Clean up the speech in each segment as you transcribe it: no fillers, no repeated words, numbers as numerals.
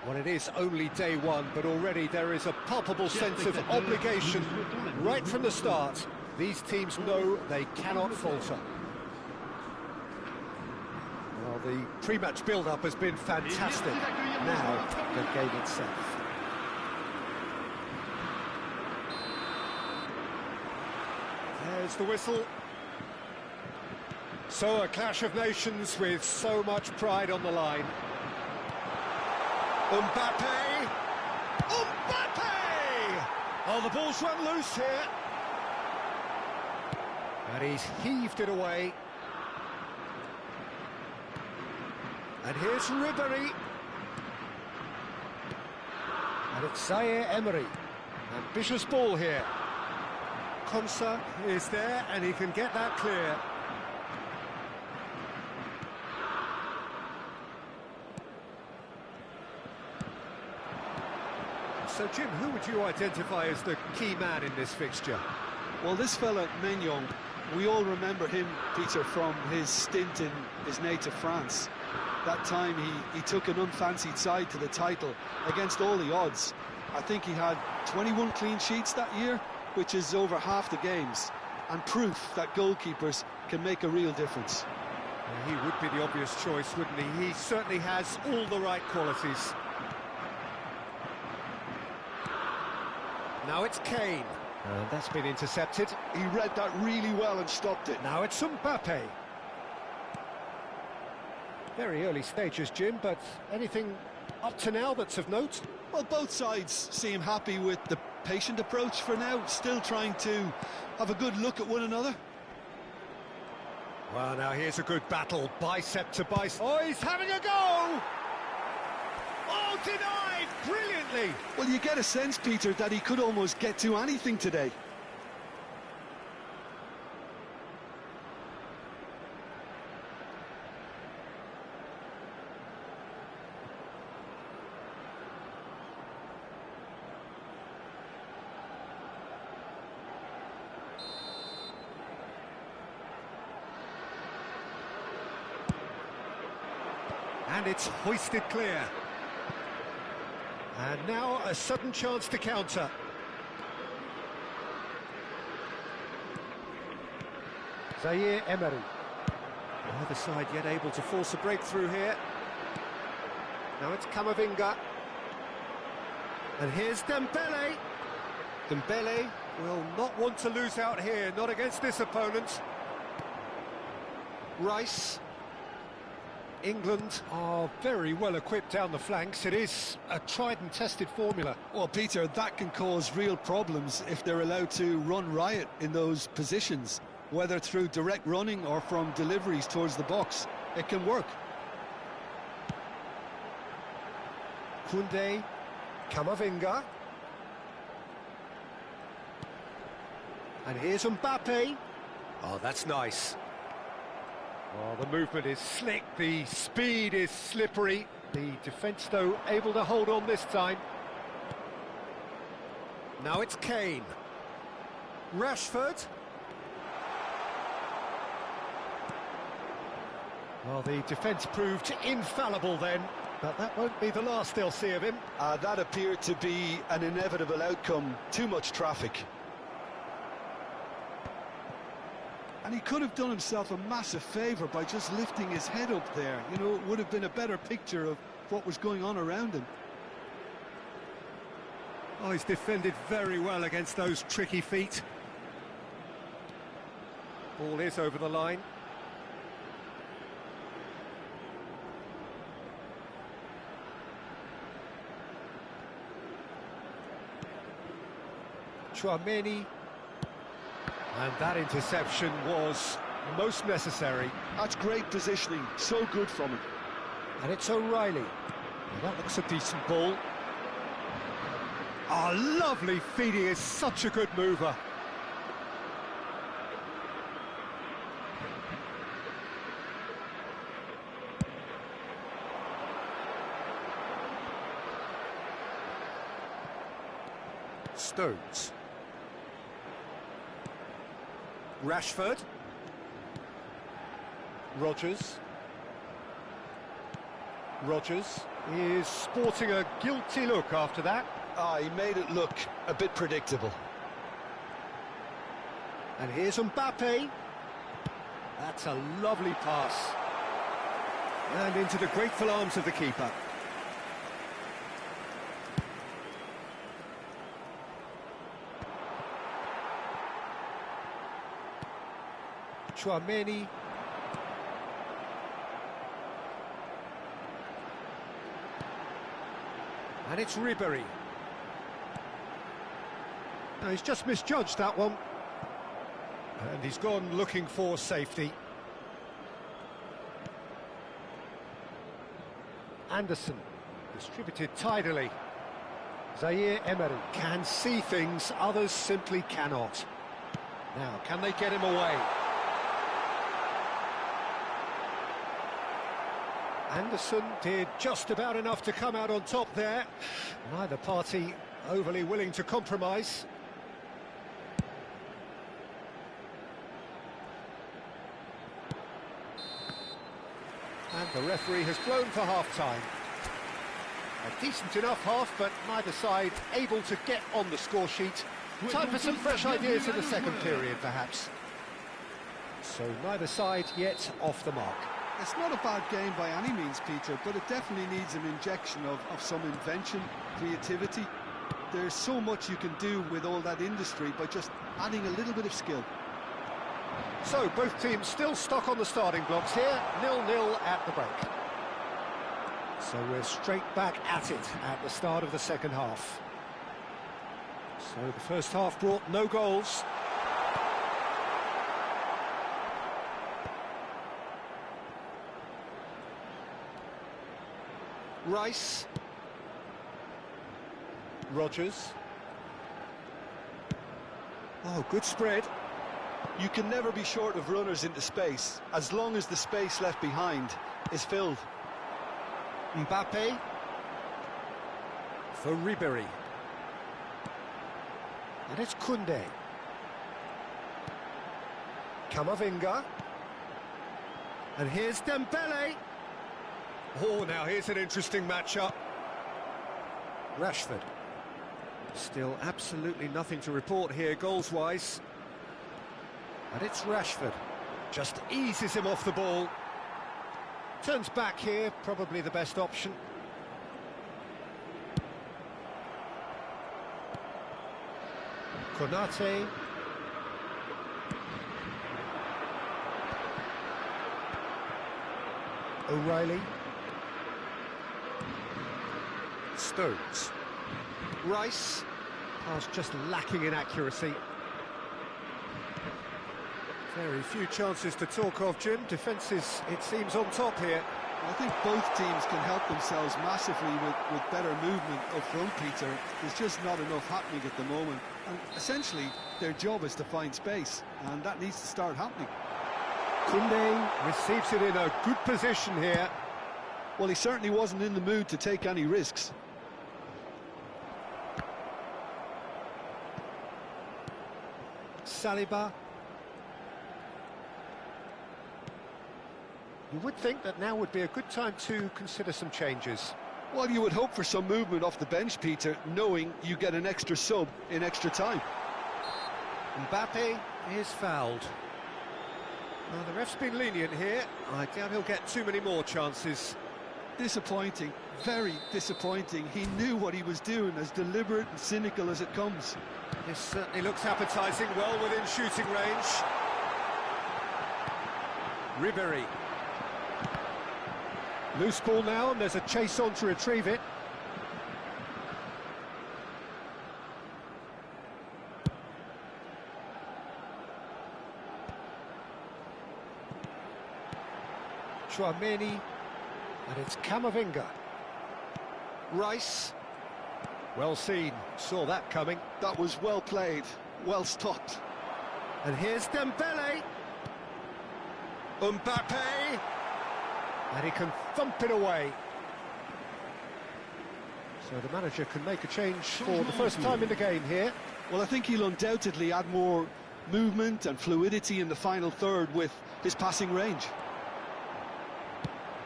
Well, it is only day one, but already there is a palpable sense of obligation right from the start. These teams know they cannot falter. Well, the pre-match build-up has been fantastic. Now, the game itself. There's the whistle. So a clash of nations with so much pride on the line. Mbappe! Mbappe! Oh, the ball's run loose here. And he's heaved it away. And here's Ribéry. And it's Zaire Emery. Ambitious ball here. Konsa is there, and he can get that clear. So, Jim, who would you identify as the key man in this fixture? Well, this fella, Maignan, we all remember him, Peter, from his stint in his native France. That time he took an unfancied side to the title against all the odds. I think he had 21 clean sheets that year, which is over half the games, and proof that goalkeepers can make a real difference. He would be the obvious choice, wouldn't he? He certainly has all the right qualities. Now it's Kane. And that's been intercepted. He read that really well and stopped it. Now it's Mbappe. Very early stages, Jim, but anything up to now that's of note? Well, both sides seem happy with the patient approach for now, still trying to have a good look at one another. Well, now here's a good battle, bicep to bicep. Oh, he's having a go! Oh, denied brilliantly! Well, you get a sense, Peter, that he could almost get to anything today. And it's hoisted clear. And now a sudden chance to counter. Zaire Emery. Neither side yet able to force a breakthrough here. Now it's Camavinga. And here's Dembele. Dembele will not want to lose out here, not against this opponent. Rice. England are very well equipped down the flanks. It is a tried and tested formula. Well, Peter, that can cause real problems if they're allowed to run riot in those positions, whether through direct running or from deliveries towards the box. It can work. Koundé, Camavinga. And here's Mbappe. Oh, that's nice. Oh, the movement is slick, the speed is slippery. The defence, though, able to hold on this time. Now it's Kane. Rashford. Well, the defence proved infallible then, but that won't be the last they'll see of him. That appeared to be an inevitable outcome. Too much traffic. And he could have done himself a massive favour by just lifting his head up there. You know, it would have been a better picture of what was going on around him. Oh, he's defended very well against those tricky feet. Ball is over the line. Tchouaméni. And that interception was most necessary. That's great positioning, so good from him. And it's O'Reilly. Well, that looks a decent ball. Oh, lovely feet, he is such a good mover. Stones. Rashford. Rodgers. Rodgers is sporting a guilty look after that. He made it look a bit predictable. And here's Mbappe. That's a lovely pass. And into the grateful arms of the keeper. Tchouaméni. And it's Ribéry. Now, he's just misjudged that one. And he's gone looking for safety. Anderson, distributed tidily. Zaire Emery can see things others simply cannot. Now, can they get him away? Anderson did just about enough to come out on top there. Neither party overly willing to compromise. And the referee has blown for half-time. A decent enough half, but neither side able to get on the score sheet. Time for some fresh ideas in the second period, perhaps. So neither side yet off the mark. It's not a bad game by any means, Peter, but it definitely needs an injection of some invention, creativity. There's so much you can do with all that industry by just adding a little bit of skill. So both teams still stuck on the starting blocks here, 0-0 at the break. So we're straight back at it at the start of the second half. So the first half brought no goals. Rice. Rodgers. Oh, good spread. You can never be short of runners into space, as long as the space left behind is filled. Mbappe. For Ribery. And it's Koundé. Camavinga. And here's Dembele. Oh, now here's an interesting matchup. Rashford. Still absolutely nothing to report here, goals-wise. And it's Rashford. Just eases him off the ball. Turns back here, probably the best option. Konate. O'Reilly. Stones. Rice. Pass just lacking in accuracy. Very few chances to talk of, Jim. Defence is, it seems, on top here. I think both teams can help themselves massively with better movement up front, Peter. There's just not enough happening at the moment. And essentially, their job is to find space, and that needs to start happening. Koundé receives it in a good position here. Well, he certainly wasn't in the mood to take any risks. Saliba. You would think that now would be a good time to consider some changes. Well, you would hope for some movement off the bench, Peter, knowing you get an extra sub in extra time. Mbappe is fouled. Well, the ref's been lenient here. I doubt he'll get too many more chances. Disappointing, very disappointing. He knew what he was doing, as deliberate and cynical as it comes. This certainly looks appetising, well within shooting range. Ribery. Loose ball now, and there's a chase on to retrieve it. Chouameni, and it's Camavinga. Rice. Well seen, saw that coming. That was well played, well stopped. And here's Dembele. Mbappe. And he can thump it away. So the manager can make a change for the first time in the game here. Well, I think he'll undoubtedly add more movement and fluidity in the final third with his passing range.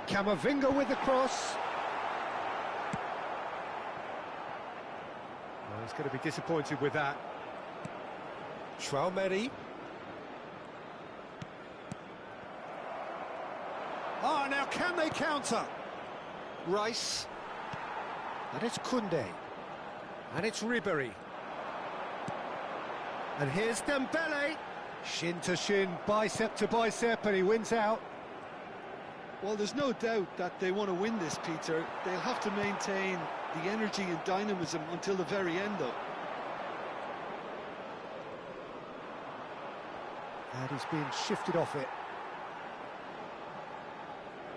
Camavinga with the cross. Well, he's going to be disappointed with that. Chouameni. Oh, now can they counter? Rice. And it's Koundé. And it's Ribery. And here's Dembele. Shin to shin, bicep to bicep, and he wins out. Well, there's no doubt that they want to win this, Peter. They'll have to maintain the energy and dynamism until the very end, though. And he's being shifted off it.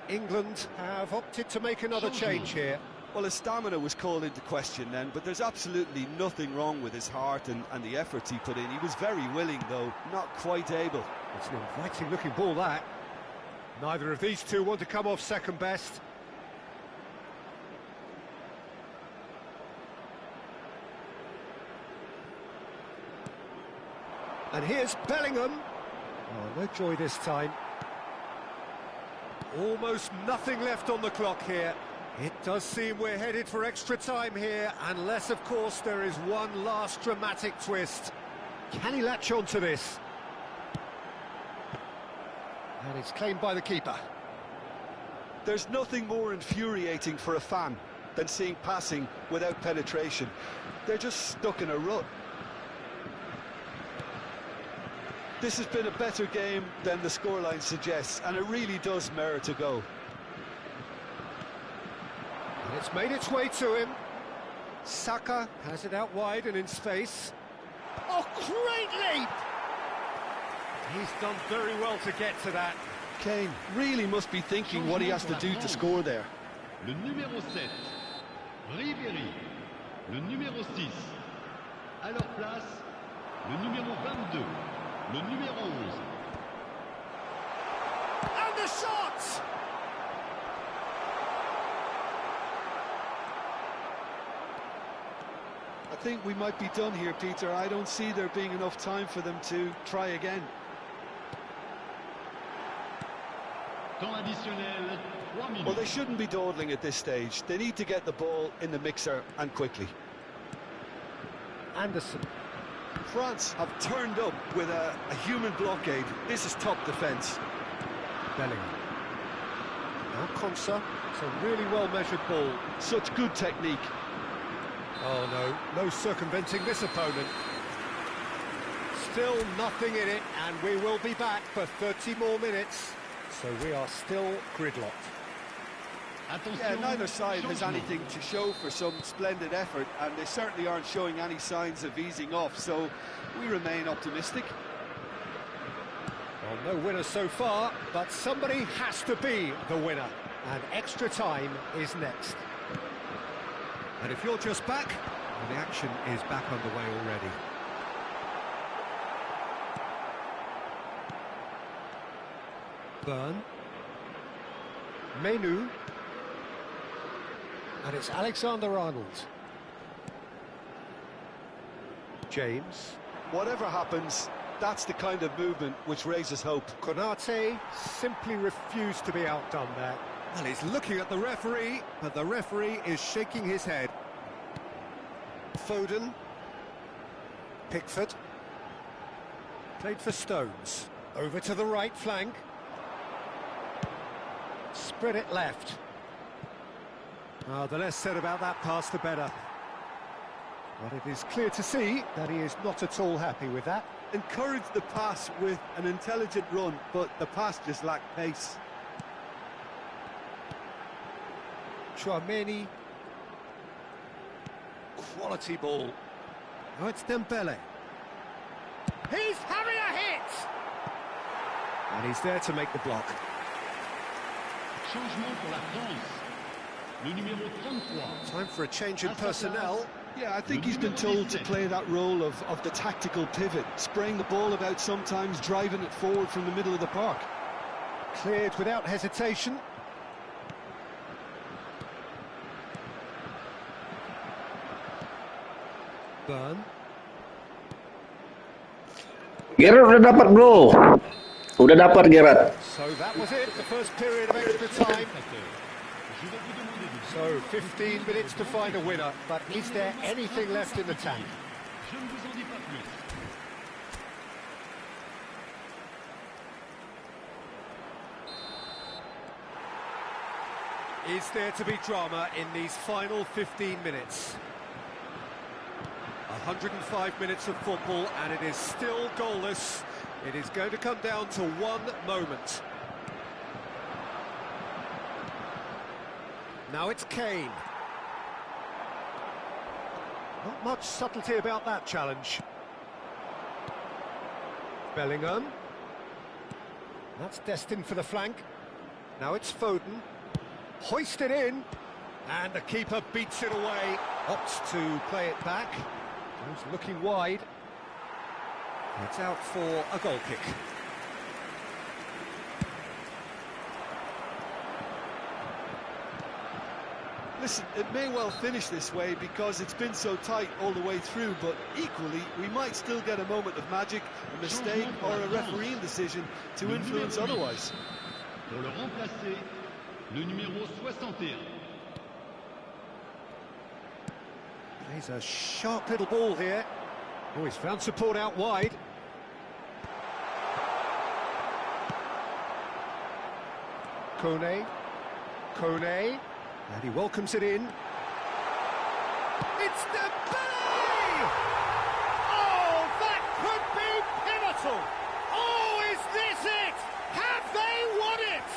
England have opted to make another change here. Well, his stamina was called into question then, but there's absolutely nothing wrong with his heart and the efforts he put in. He was very willing, though, not quite able. It's an inviting-looking ball, that. Neither of these two want to come off second best. And here's Bellingham. Oh, no joy this time. Almost nothing left on the clock here. It does seem we're headed for extra time here, unless, of course, there is one last dramatic twist. Can he latch on to this? And it's claimed by the keeper. There's nothing more infuriating for a fan than seeing passing without penetration. They're just stuck in a rut. This has been a better game than the scoreline suggests, and it really does merit a go. And it's made its way to him. Saka has it out wide and in space. Oh, great leap! He's done very well to get to that. Kane really must be thinking what he has to do to score there. Le numéro 7, Ribéry. Le numéro 6. À leur place, le numéro 22, le numéro 11. And the shot! I think we might be done here, Peter. I don't see there being enough time for them to try again. Temps additionnel, 3 minutes. Well, they shouldn't be dawdling at this stage. They need to get the ball in the mixer and quickly. Anderson. France have turned up with a human blockade. This is top defence. Bellingham. Now Konsa. It's a really well-measured ball. Such good technique. Oh no circumventing this opponent. Still nothing in it, and we will be back for 30 more minutes. So we are still gridlocked. Yeah, neither side has anything to show for some splendid effort, and they certainly aren't showing any signs of easing off, so we remain optimistic. Well, no winner so far, but somebody has to be the winner, and extra time is next. And if you're just back, well, the action is back underway already. Byrne. Menu. And it's Alexander-Arnold. James. Whatever happens, that's the kind of movement which raises hope. Konate simply refused to be outdone there. Well, he's looking at the referee, but the referee is shaking his head. Foden. Pickford. Played for Stones. Over to the right flank. Spread it left. The less said about that pass, the better. But it is clear to see that he is not at all happy with that. Encouraged the pass with an intelligent run, but the pass just lacked pace. Chouameni. Quality ball. Now it's Dembele. He's having a hit! And he's there to make the block. Changement pour la France. Le numéro 33. Time for a change in personnel. Yeah, I think he's been told to play that role of the tactical pivot, spraying the ball about sometimes, driving it forward from the middle of the park. Cleared without hesitation. Byrne. Gerrard udah dapat bro. Udah dapat Gerrard. So that was it, the first period of extra time. So 15 minutes to find a winner, but is there anything left in the tank? Je ne vous en dis pas plus. Is there to be drama in these final 15 minutes? 105 minutes of football, and it is still goalless. It is going to come down to one moment. Now it's Kane. Not much subtlety about that challenge. Bellingham. That's destined for the flank. Now it's Foden. Hoisted in. And the keeper beats it away. Opts to play it back. Goes looking wide. It's out for a goal kick. Listen, it may well finish this way because it's been so tight all the way through, but equally, we might still get a moment of magic, a mistake, or a refereeing decision to influence otherwise. Pour le remplacer, le numéro 61. He's a sharp little ball here. Oh, he's found support out wide. Kone, and he welcomes it in. It's Dembele! Oh, that could be pivotal! Oh, is this it? Have they won it?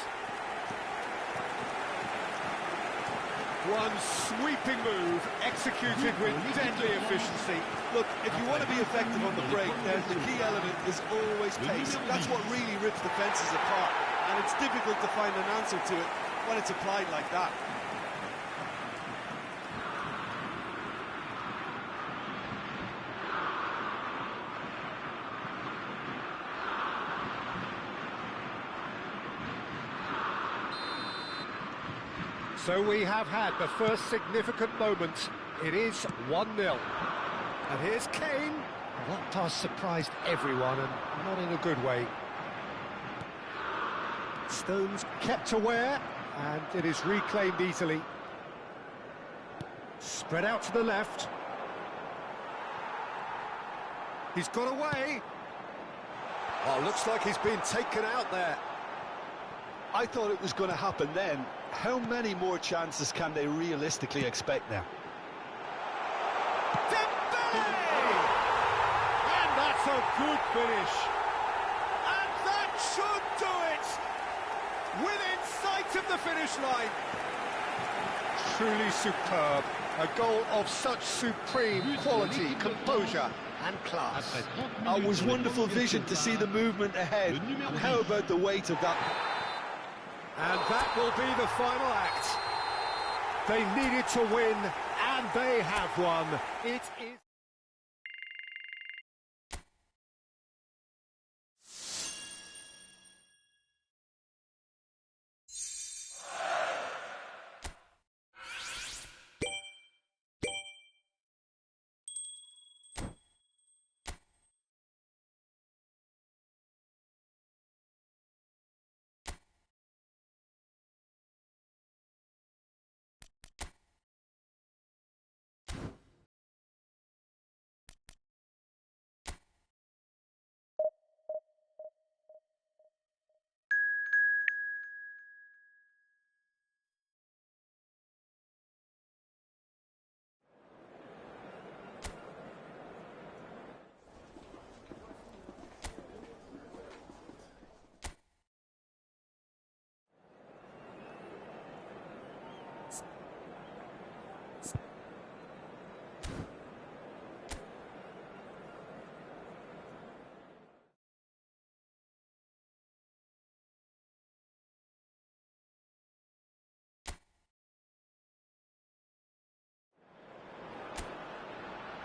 One sweeping move, executed with deadly efficiency. Look, if you want to be effective on the break, then the key element is always pace. That's what really rips defences apart, and it's difficult to find an answer to it when it's applied like that. So we have had the first significant moment. It is 1-0. And here's Kane. Well, that pass surprised everyone, and not in a good way. Stones kept aware, and it is reclaimed easily. Spread out to the left. He's got away. Oh, looks like he's been taken out there. I thought it was going to happen then. How many more chances can they realistically expect now? Dembele! And that's a good finish. And that should do it. Within sight of the finish line. Truly superb. A goal of such supreme quality, composure and class. It was wonderful vision to see the movement ahead. And how about the weight of that? And that will be the final act. They needed to win, and they have won. It is...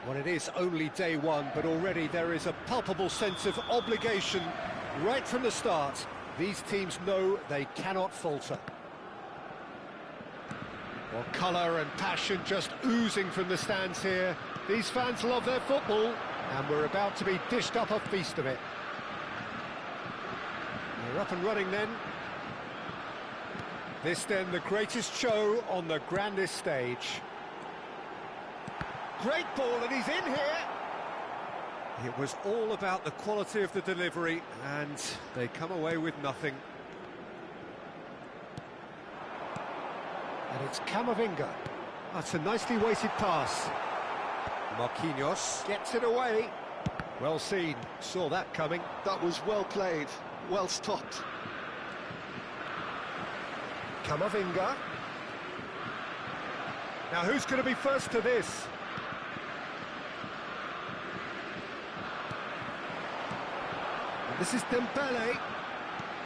Well, it is only day one, but already there is a palpable sense of obligation right from the start. These teams know they cannot falter. Well, colour and passion just oozing from the stands here. These fans love their football, and we're about to be dished up a feast of it. They're up and running then. This then the greatest show on the grandest stage. Great ball, and he's in here. It was all about the quality of the delivery, and they come away with nothing. And it's Camavinga. That's a nicely weighted pass. Marquinhos gets it away. Well seen, saw that coming. That was well played, well stopped. Camavinga. Now who's going to be first to this? This is Dembele.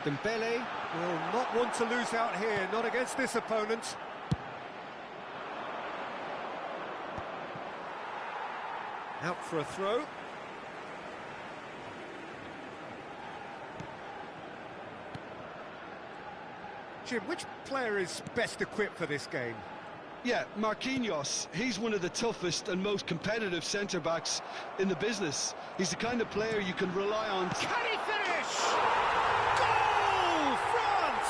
Dembele will not want to lose out here, not against this opponent. Out for a throw. Jim, which player is best equipped for this game? Yeah, Marquinhos, he's one of the toughest and most competitive centre-backs in the business. He's the kind of player you can rely on. Can he finish? Goal, France!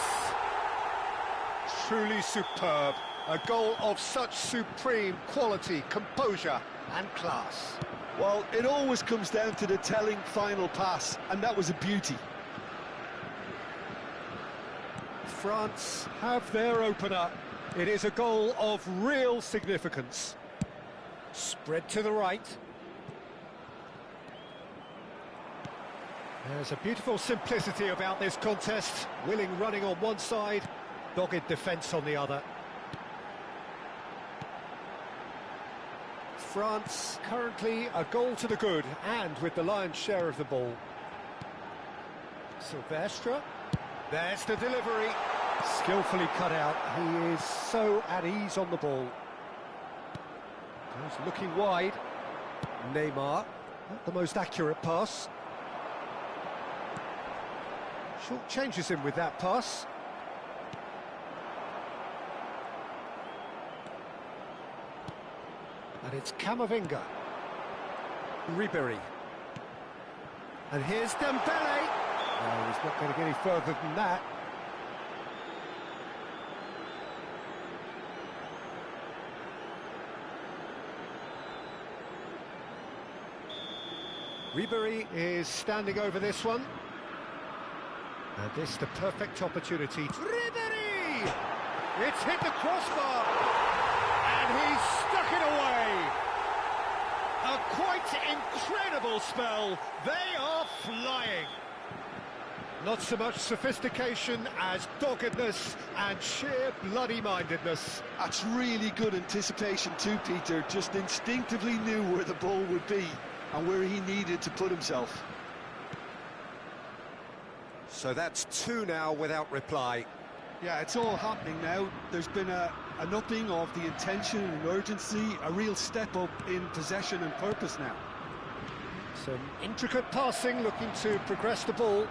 Truly superb. A goal of such supreme quality, composure and class. Well, it always comes down to the telling final pass, and that was a beauty. France have their opener. It is a goal of real significance. Spread to the right. There's a beautiful simplicity about this contest. Willing running on one side, dogged defence on the other. France currently a goal to the good, and with the lion's share of the ball. Silvestre. There's the delivery. Skillfully cut out. He is so at ease on the ball. Goes looking wide. Neymar. Not the most accurate pass. Short changes him with that pass. And it's Camavinga. Ribery. And here's Dembele. No, he's not going to get any further than that. Ribery is standing over this one. And this is the perfect opportunity. Ribery! It's hit the crossbar! And he's stuck it away! A quite incredible spell. They are flying. Not so much sophistication as doggedness and sheer bloody-mindedness. That's really good anticipation too, Peter. Just instinctively knew where the ball would be and where he needed to put himself. So that's two now without reply. Yeah, it's all happening now. There's been an upping of the intention and urgency, a real step up in possession and purpose now. Some intricate passing, looking to progress the ball.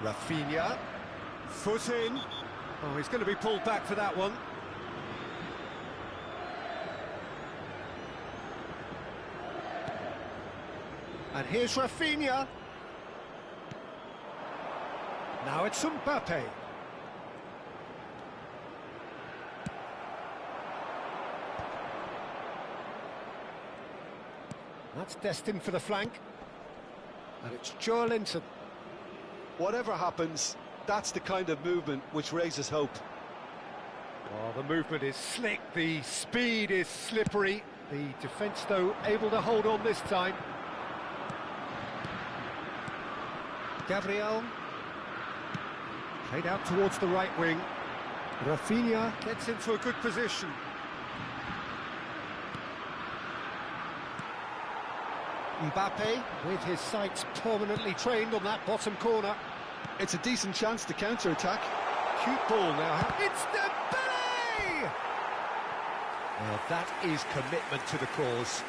Rafinha, foot in. Oh, he's going to be pulled back for that one. And here's Rafinha. Now it's Mbappe. That's destined for the flank. And it's Joelinton. Whatever happens, that's the kind of movement which raises hope. Well, the movement is slick, the speed is slippery. The defence, though, able to hold on this time. Gabriel. Played out towards the right wing. Rafinha gets into a good position. Mbappe, with his sights permanently trained on that bottom corner. It's a decent chance to counter-attack. Cute ball now. It's Dembele! Well, that is commitment to the cause.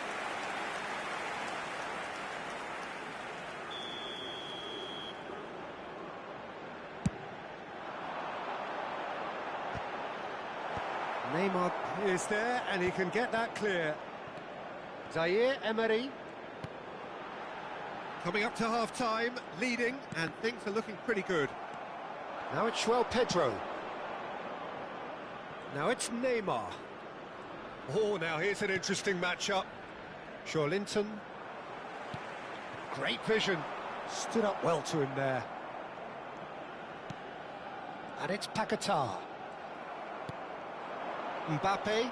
Neymar is there, and he can get that clear. Zaire Emery. Coming up to half-time, leading, and things are looking pretty good. Now it's João Pedro. Now it's Neymar. Oh, now here's an interesting matchup. Joelinton. Great vision. Stood up well to him there. And it's Paquetá. Mbappe.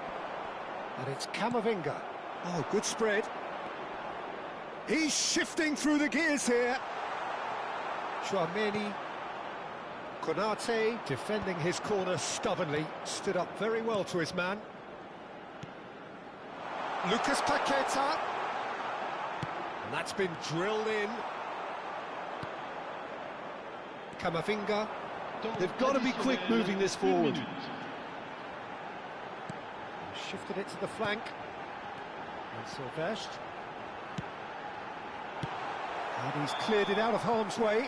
And it's Camavinga. Oh, good spread. He's shifting through the gears here. Chouameni. Konate defending his corner stubbornly. Stood up very well to his man. Lucas Paquetá. And that's been drilled in. Camavinga. They've got to be quick moving this forward. Shifted it to the flank. And Silvestre. And he's cleared it out of harm's way.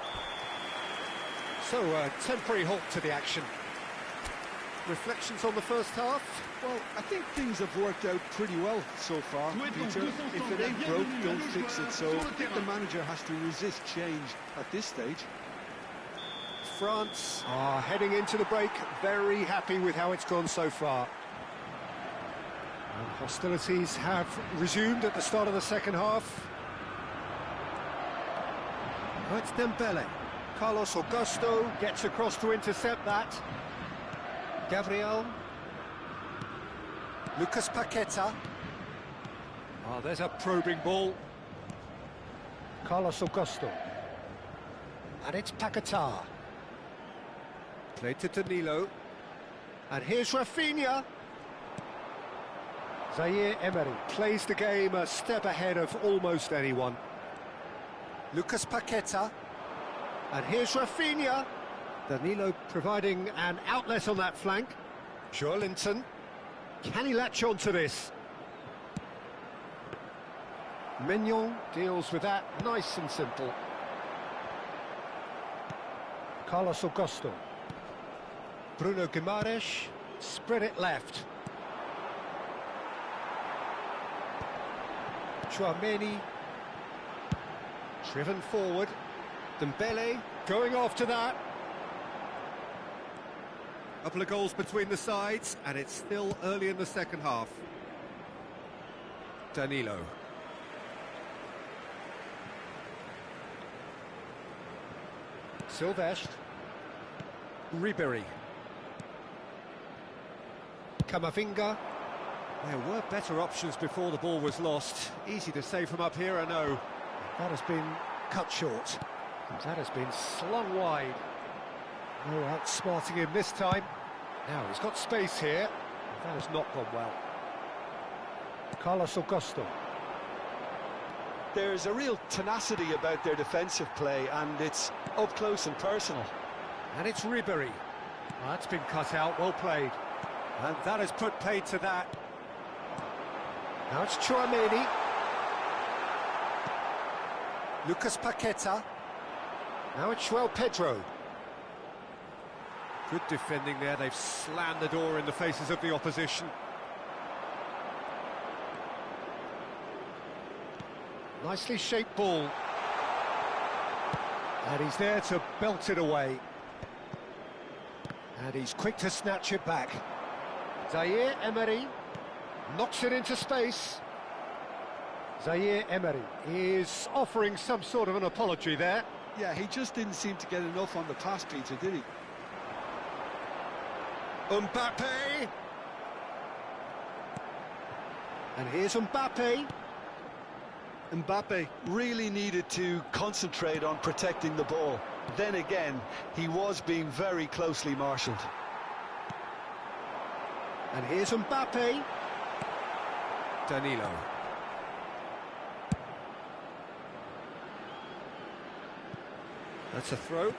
So a temporary halt to the action. reflections on the first half? Well, I think things have worked out pretty well so far, Peter. If it ain't broke, don't fix it. So I think the manager has to resist change at this stage. France are heading into the break, very happy with how it's gone so far. And hostilities have resumed at the start of the second half. Oh, it's Dembele. Carlos Augusto gets across to intercept that. Gabriel. Lucas Paqueta. Oh, there's a probing ball. Carlos Augusto. And it's Paqueta. Played to Danilo. And here's Rafinha. Zaire Emery plays the game a step ahead of almost anyone. Lucas Paqueta. And here's Rafinha. Danilo providing an outlet on that flank. Joelinton. Can he latch on to this? Mignon deals with that nice and simple. Carlos Augusto. Bruno Guimaraes. Spread it left. Chouameni. Driven forward. Dembele going after that. Couple of goals between the sides, and it's still early in the second half. Danilo. Silvestre. Ribéry. Camavinga. There were better options before the ball was lost. Easy to say from up here, I know. That has been cut short. And that has been slung wide. No outsmarting him this time. Now he's got space here. That has not gone well. Carlos Augusto. There's a real tenacity about their defensive play, and it's up close and personal. And it's Ribéry. That's been cut out, well played. And that has put paid to that. Now it's Chouameni. Lucas Paqueta. Now it's João Pedro. Good defending there, they've slammed the door in the faces of the opposition. Nicely shaped ball. And he's there to belt it away. And he's quick to snatch it back. Zaire Emery knocks it into space. Zaire Emery is offering some sort of an apology there. Yeah, he just didn't seem to get enough on the pass, Peter, did he? Mbappe. And here's Mbappe. Mbappe really needed to concentrate on protecting the ball. Then again, he was being very closely marshalled. And here's Mbappe. Danilo. That's a throw.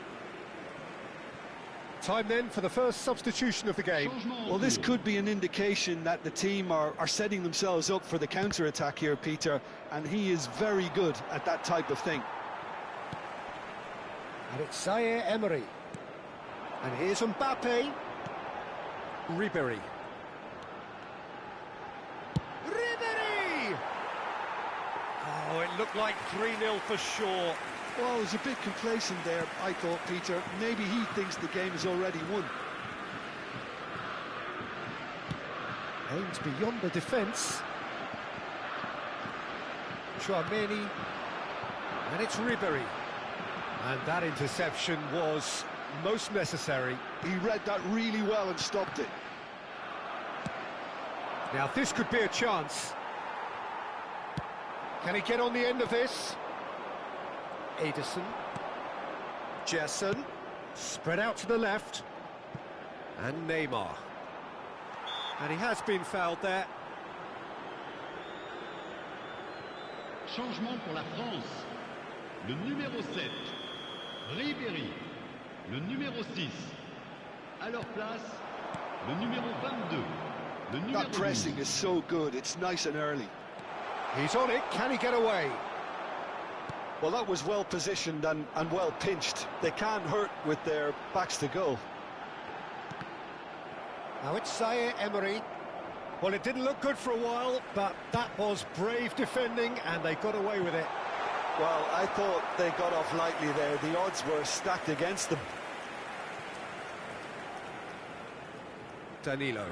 Time then for the first substitution of the game. Well, this could be an indication that the team are setting themselves up for the counter-attack here, Peter, and he is very good at that type of thing. And it's Zaire Emery. And here's Mbappe. Ribéry. Ribéry! Oh, it looked like 3-0 for sure. Well, he was a bit complacent there, I thought, Peter. Maybe he thinks the game is already won. Aims beyond the defence. Chouameni. And it's Ribéry. And that interception was most necessary. He read that really well and stopped it. Now this could be a chance. Can he get on the end of this? Ederson. Gerson. Spread out to the left. And Neymar. And he has been fouled there. Changement pour la France. Le numéro 7, Ribéry. Le numéro 6. À leur place, le numéro 22. Le numéro That pressing is so good, it's nice and early. He's on it, can he get away? Well, that was well positioned and well pinched. They can't hurt with their backs to goal. Now it's Zaire Emery. Well, it didn't look good for a while, but that was brave defending, and they got away with it. Well, I thought they got off lightly there. The odds were stacked against them. Danilo.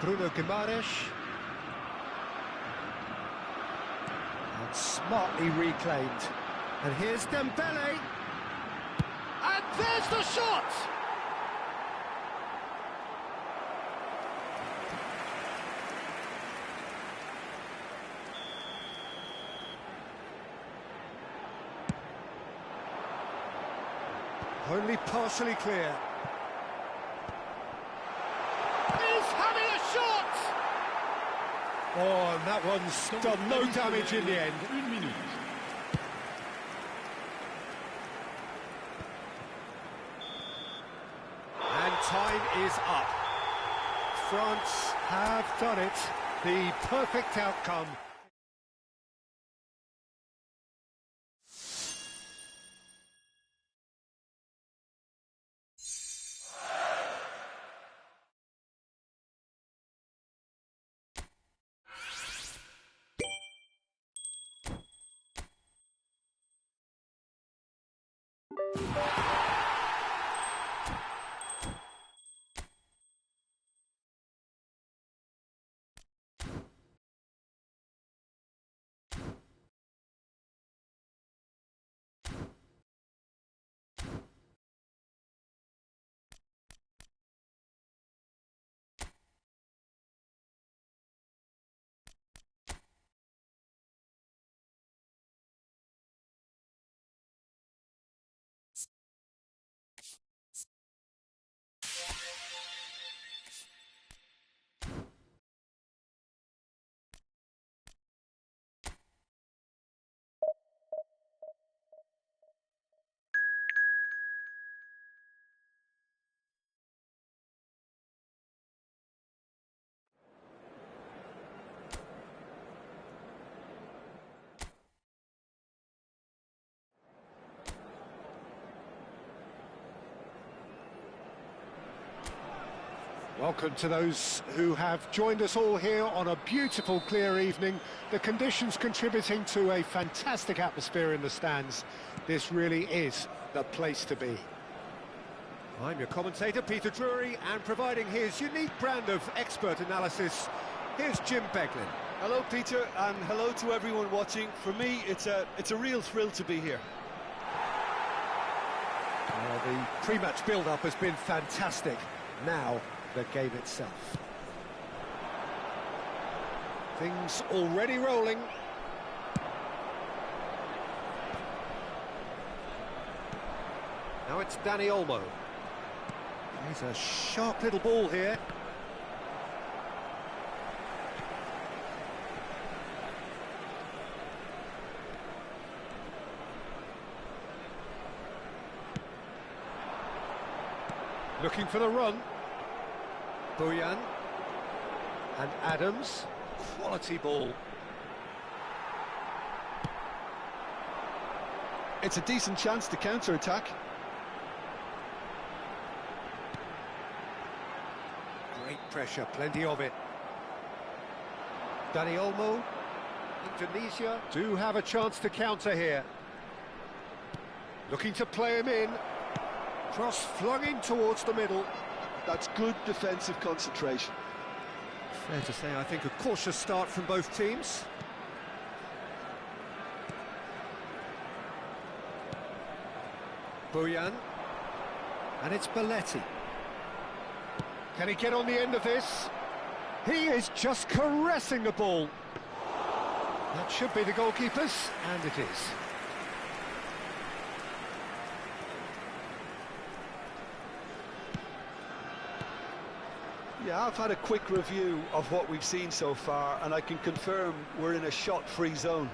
Bruno Guimaraes. And smartly reclaimed. And here's Dembele. And there's the shot! Only partially clear. He's having a shot! Oh, and that one's done no damage in the end. 1 minute. And time is up. France have done it. The perfect outcome. Welcome to those who have joined us all here on a beautiful, clear evening. The conditions contributing to a fantastic atmosphere in the stands. This really is the place to be. I'm your commentator, Peter Drury, and providing his unique brand of expert analysis, here's Jim Beglin. Hello, Peter, and hello to everyone watching. For me, it's a real thrill to be here. Well, the pre-match build-up has been fantastic. Now, the game itself. Things already rolling. Now it's Dani Olmo. He's a sharp little ball here. Looking for the run. Boyan and Adams, quality ball. It's a decent chance to counter-attack. Great pressure, plenty of it. Dani Olmo, Indonesia do have a chance to counter here. Looking to play him in. Cross flung in towards the middle. That's good defensive concentration. Fair to say, I think a cautious start from both teams. Boyan. And it's Belletti. Can he get on the end of this? He is just caressing the ball. That should be the goalkeeper's, and it is. Yeah, I've had a quick review of what we've seen so far, and I can confirm we're in a shot-free zone.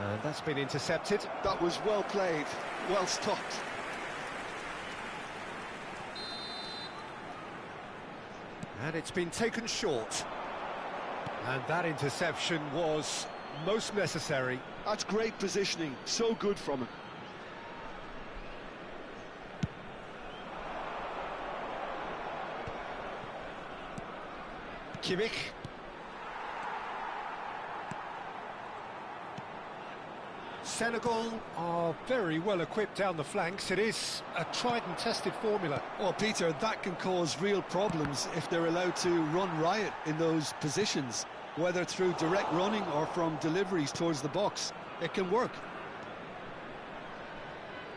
And that's been intercepted. That was well played, well stopped. And it's been taken short. And that interception was most necessary. That's great positioning, so good from him. Kimmich. Senegal are very well equipped down the flanks. It is a tried and tested formula. Well, Peter, that can cause real problems if they're allowed to run riot in those positions, whether through direct running or from deliveries towards the box. It can work.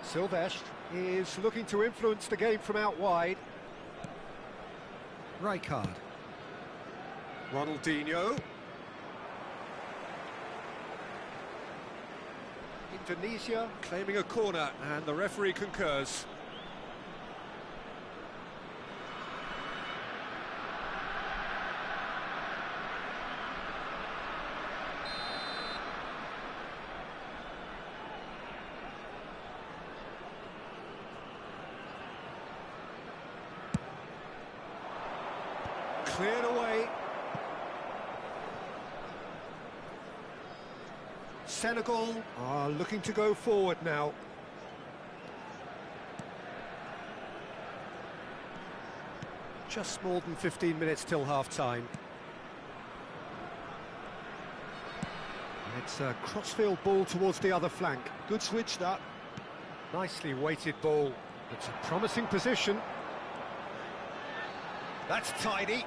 Silvestre is looking to influence the game from out wide. Rijkaard. Ronaldinho. Indonesia claiming a corner, and the referee concurs. Cleared away. Senegal are looking to go forward now. Just more than 15 minutes till half-time. It's a crossfield ball towards the other flank. Good switch, that. Nicely weighted ball. It's a promising position. That's tidy.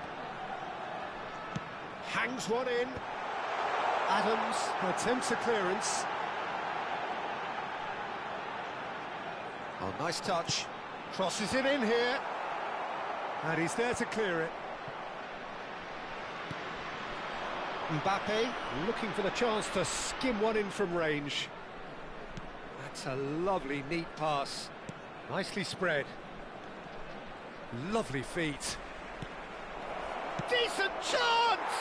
Hangs one in. Adams attempts a clearance. Oh, nice touch. Crosses it in here. And he's there to clear it. Mbappe looking for the chance to skim one in from range. That's a lovely, neat pass. Nicely spread. Lovely feet. Decent chance!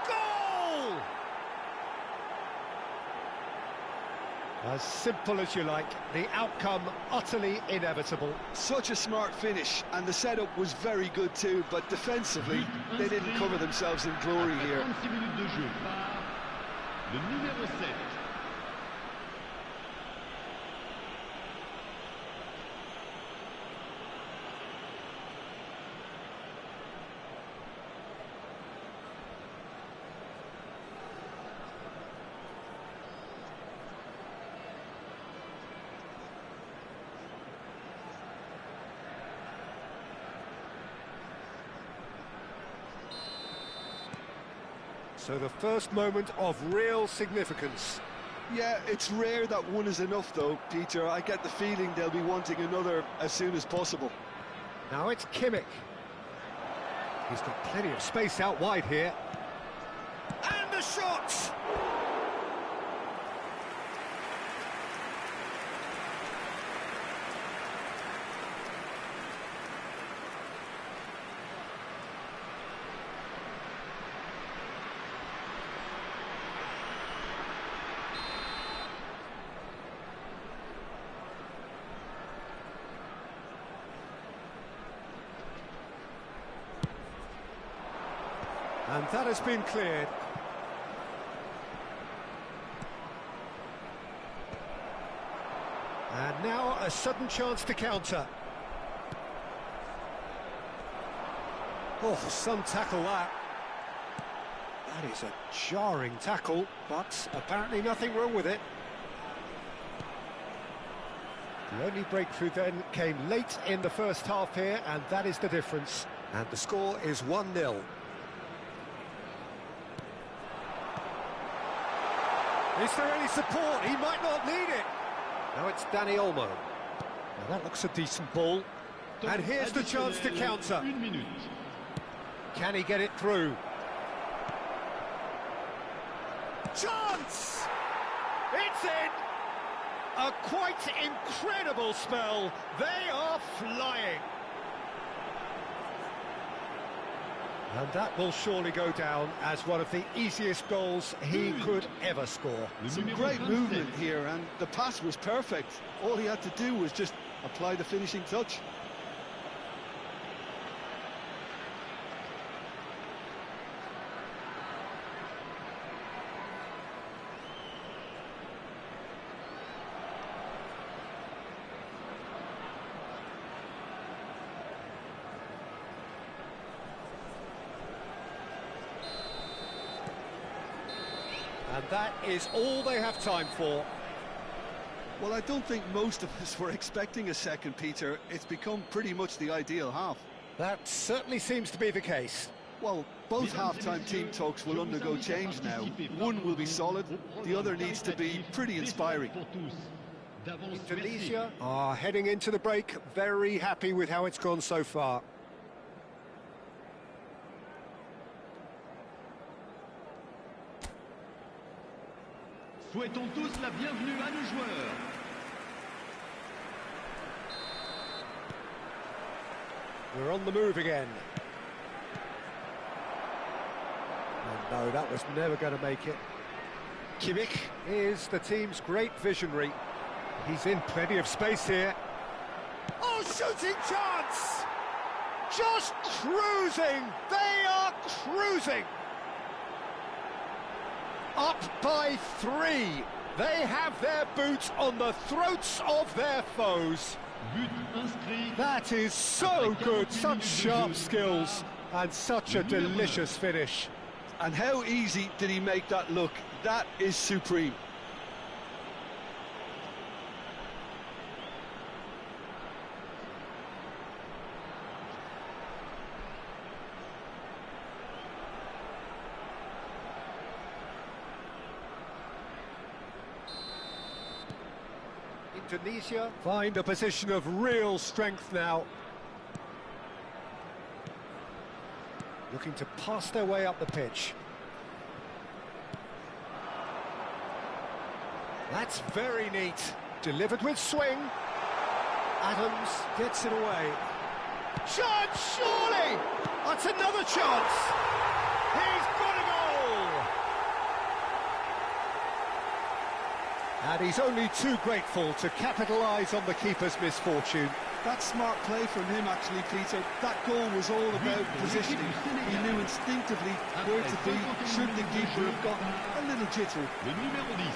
Goal! As simple as you like, the outcome utterly inevitable. Such a smart finish, and the setup was very good too, but defensively, they didn't cover themselves in glory here. 36 minutes de jeu par le numéro 7. So the first moment of real significance. Yeah, it's rare that one is enough though, Peter. I get the feeling they'll be wanting another as soon as possible. Now it's Kimmich. He's got plenty of space out wide here. And the shot! And that has been cleared. And now a sudden chance to counter. Oh, some tackle that. That is a jarring tackle, but apparently nothing wrong with it. The only breakthrough then came late in the first half here, and that is the difference. And the score is 1-0. Is there any support? He might not need it. Now it's Dani Olmo. Now that looks a decent ball. And here's the chance to counter. Can he get it through? Chance! It's in! A quite incredible spell. They are flying. And that will surely go down as one of the easiest goals he could ever score. Some great movement here, and the pass was perfect. All he had to do was just apply the finishing touch. And that is all they have time for. Well, I don't think most of us were expecting a second, Peter. It's become pretty much the ideal half. That certainly seems to be the case. Well, both half-time team talks will undergo change now. One will be solid, the other needs to be pretty inspiring. Indonesia are heading into the break, very happy with how it's gone so far. Souhaitons tous la bienvenue à nos joueurs. We're on the move again. Oh, no, that was never going to make it. Kimmich is the team's great visionary. He's in plenty of space here. Oh, shooting chance! Just cruising! They are cruising! Up by 3. They have their boots on the throats of their foes. That is so good, such sharp skills, and such a delicious finish. And how easy did he make that look? That is supreme. Indonesia find a position of real strength now. Looking to pass their way up the pitch. That's very neat. Delivered with swing. Adams gets it away. Chance, surely! That's another chance! He's got a goal! And he's only too grateful to capitalise on the keeper's misfortune. That's smart play from him, actually, Peter. That goal was all about positioning. He knew instinctively where to be should the keeper have gotten a little jittery. Le numéro 10.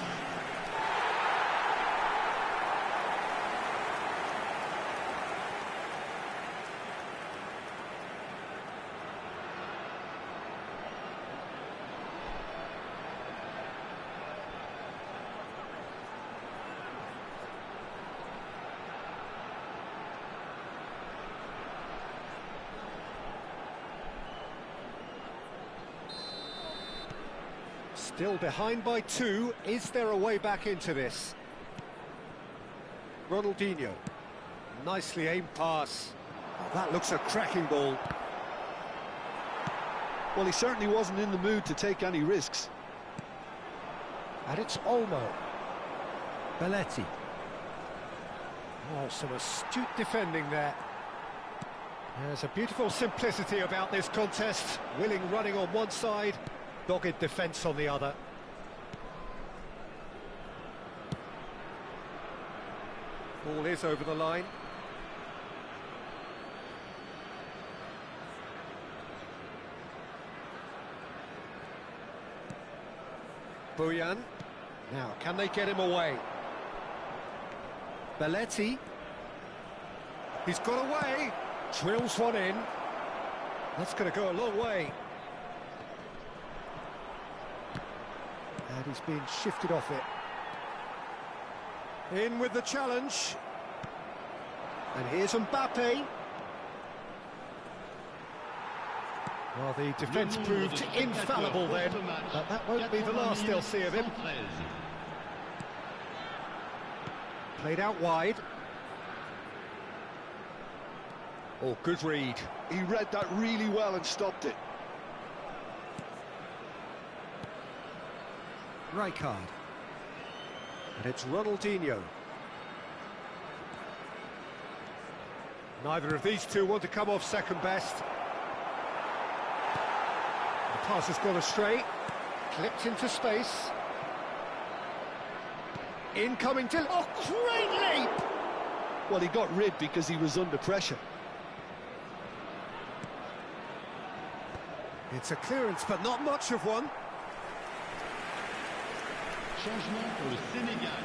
Still behind by 2. Is there a way back into this? Ronaldinho. Nicely aimed pass. Oh, that looks a cracking ball. Well, he certainly wasn't in the mood to take any risks. And it's Olmo. Belletti. Oh, some astute defending there. There's a beautiful simplicity about this contest. Willing running on one side, dogged defence on the other. Ball is over the line. Bojan. Now, can they get him away? Belletti. He's got away. Drills one in. That's going to go a long way. And he's been shifted off it. In with the challenge. And here's Mbappe. Well, the defence proved infallible then, but that won't be the last they'll see of him. Played out wide. Oh, good read. He read that really well and stopped it. Rijkaard. And it's Ronaldinho. Neither of these two want to come off second best. The pass has gone astray. Clipped into space. Incoming to... Oh, great leap! Well, he got rid because he was under pressure. It's a clearance, but not much of one. Changement pour le Sénégal.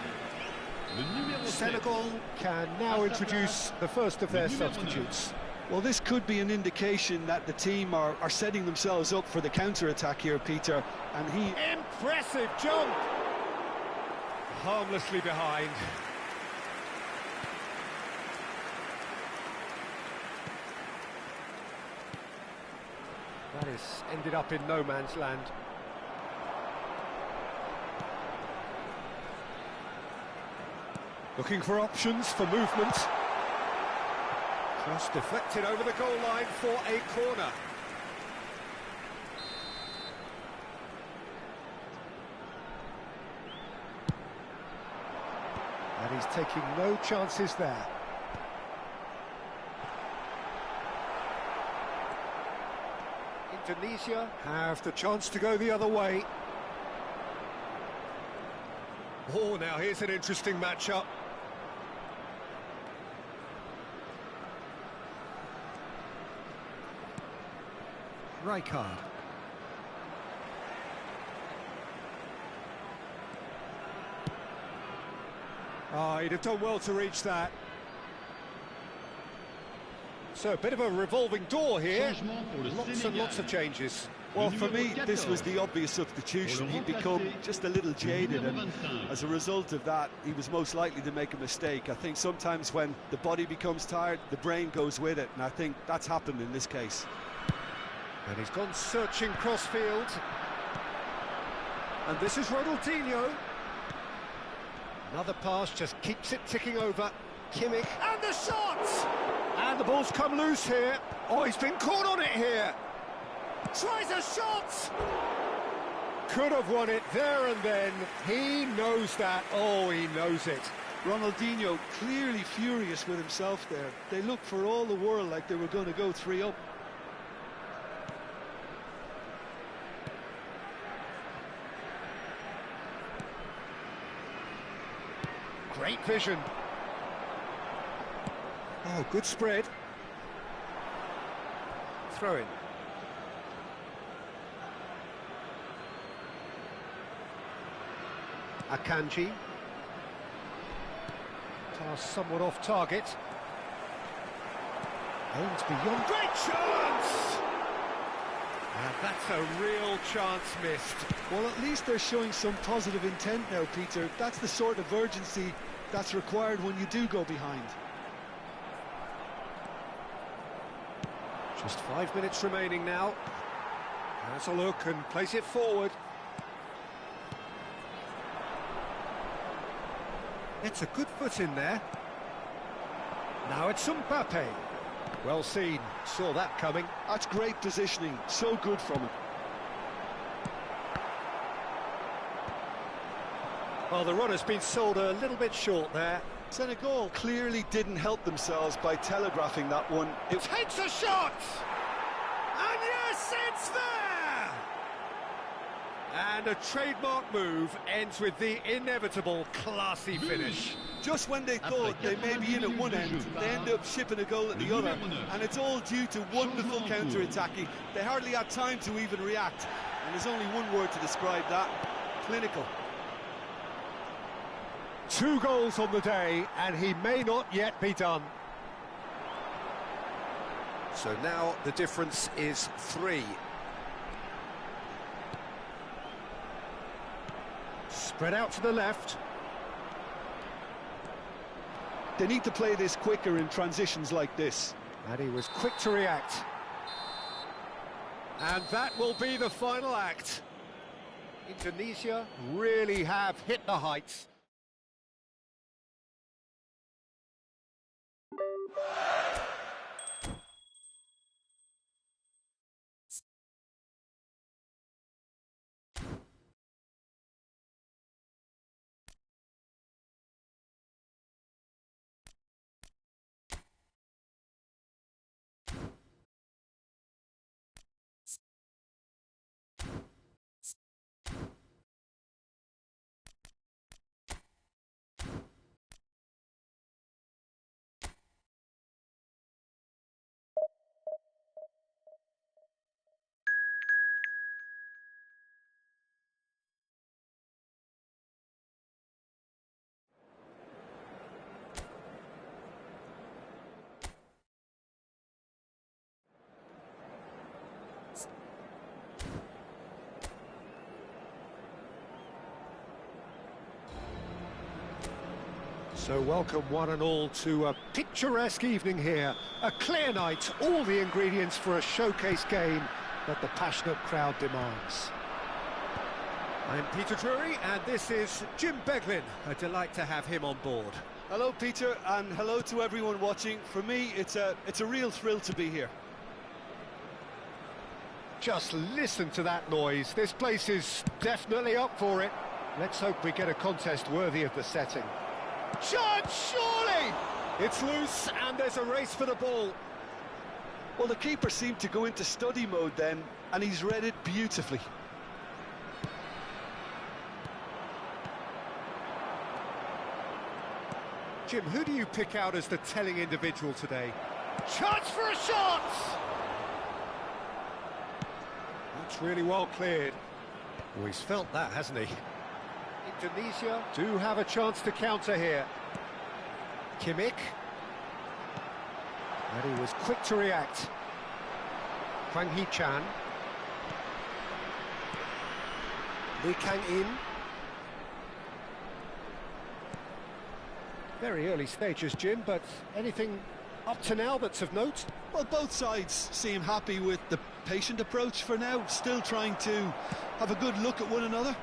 Le numéro 7. Senegal can now introduce the first of their substitutes. Well, this could be an indication that the team are setting themselves up for the counter-attack here, Peter, and he... Impressive jump! Harmlessly behind. That is ended up in no man's land. Looking for options for movement. Cross deflected over the goal line for a corner. And he's taking no chances there. Indonesia have the chance to go the other way. Oh, now here's an interesting matchup. Rijkaard. Oh, he'd have done well to reach that. So a bit of a revolving door here. Lots and lots of changes. Well, for me, this was the obvious substitution. He'd become just a little jaded, and as a result of that, he was most likely to make a mistake. I think sometimes when the body becomes tired, the brain goes with it, and I think that's happened in this case. And he's gone searching crossfield. And this is Ronaldinho. Another pass just keeps it ticking over. Kimmich, and the shot! And the ball's come loose here. Oh, he's been caught on it here. Tries a shot! Could have won it there and then. He knows that. Oh, he knows it. Ronaldinho clearly furious with himself there. They looked for all the world like they were going to go 3-up. Great vision. Oh, good spread. Throw in. Akanji. Pass somewhat off target. Aims beyond. Great chance! And that's a real chance missed. Well, at least they're showing some positive intent now, Peter. That's the sort of urgency that's required when you do go behind. Just 5 minutes remaining now. Has a look and place it forward. It's a good foot in there. Now it's Mbappe. Well seen, saw that coming. That's great positioning, so good from him. Well, the run has been sold a little bit short there. Senegal clearly didn't help themselves by telegraphing that one. It takes a shot! And yes, it's there! And a trademark move ends with the inevitable classy finish. Just when they thought they may be in at one end, they end up shipping a goal at the other, and it's all due to wonderful counter-attacking. They hardly had time to even react, and there's only one word to describe that: clinical. 2 goals on the day, and he may not yet be done. So now the difference is 3. Spread out to the left. They need to play this quicker in transitions like this. And he was quick to react. And that will be the final act. Indonesia really have hit the heights. So welcome one and all to a picturesque evening here. A clear night, all the ingredients for a showcase game that the passionate crowd demands. I'm Peter Drury, and this is Jim Beglin. A delight to have him on board. Hello, Peter, and hello to everyone watching. For me, it's a real thrill to be here. Just listen to that noise. This place is definitely up for it. Let's hope we get a contest worthy of the setting. Shot, surely! It's loose, and there's a race for the ball. Well, the keeper seemed to go into study mode then, and he's read it beautifully. Jim, who do you pick out as the telling individual today? Chance for a shot! That's really well cleared. Oh, he's felt that, hasn't he? Indonesia do have a chance to counter here. Kimmich. And he was quick to react. Hwang Hee-chan. Lee Kang-in. Very early stages, Jim, but anything up to now that's of note? Well, both sides seem happy with the patient approach for now, still trying to have a good look at one another.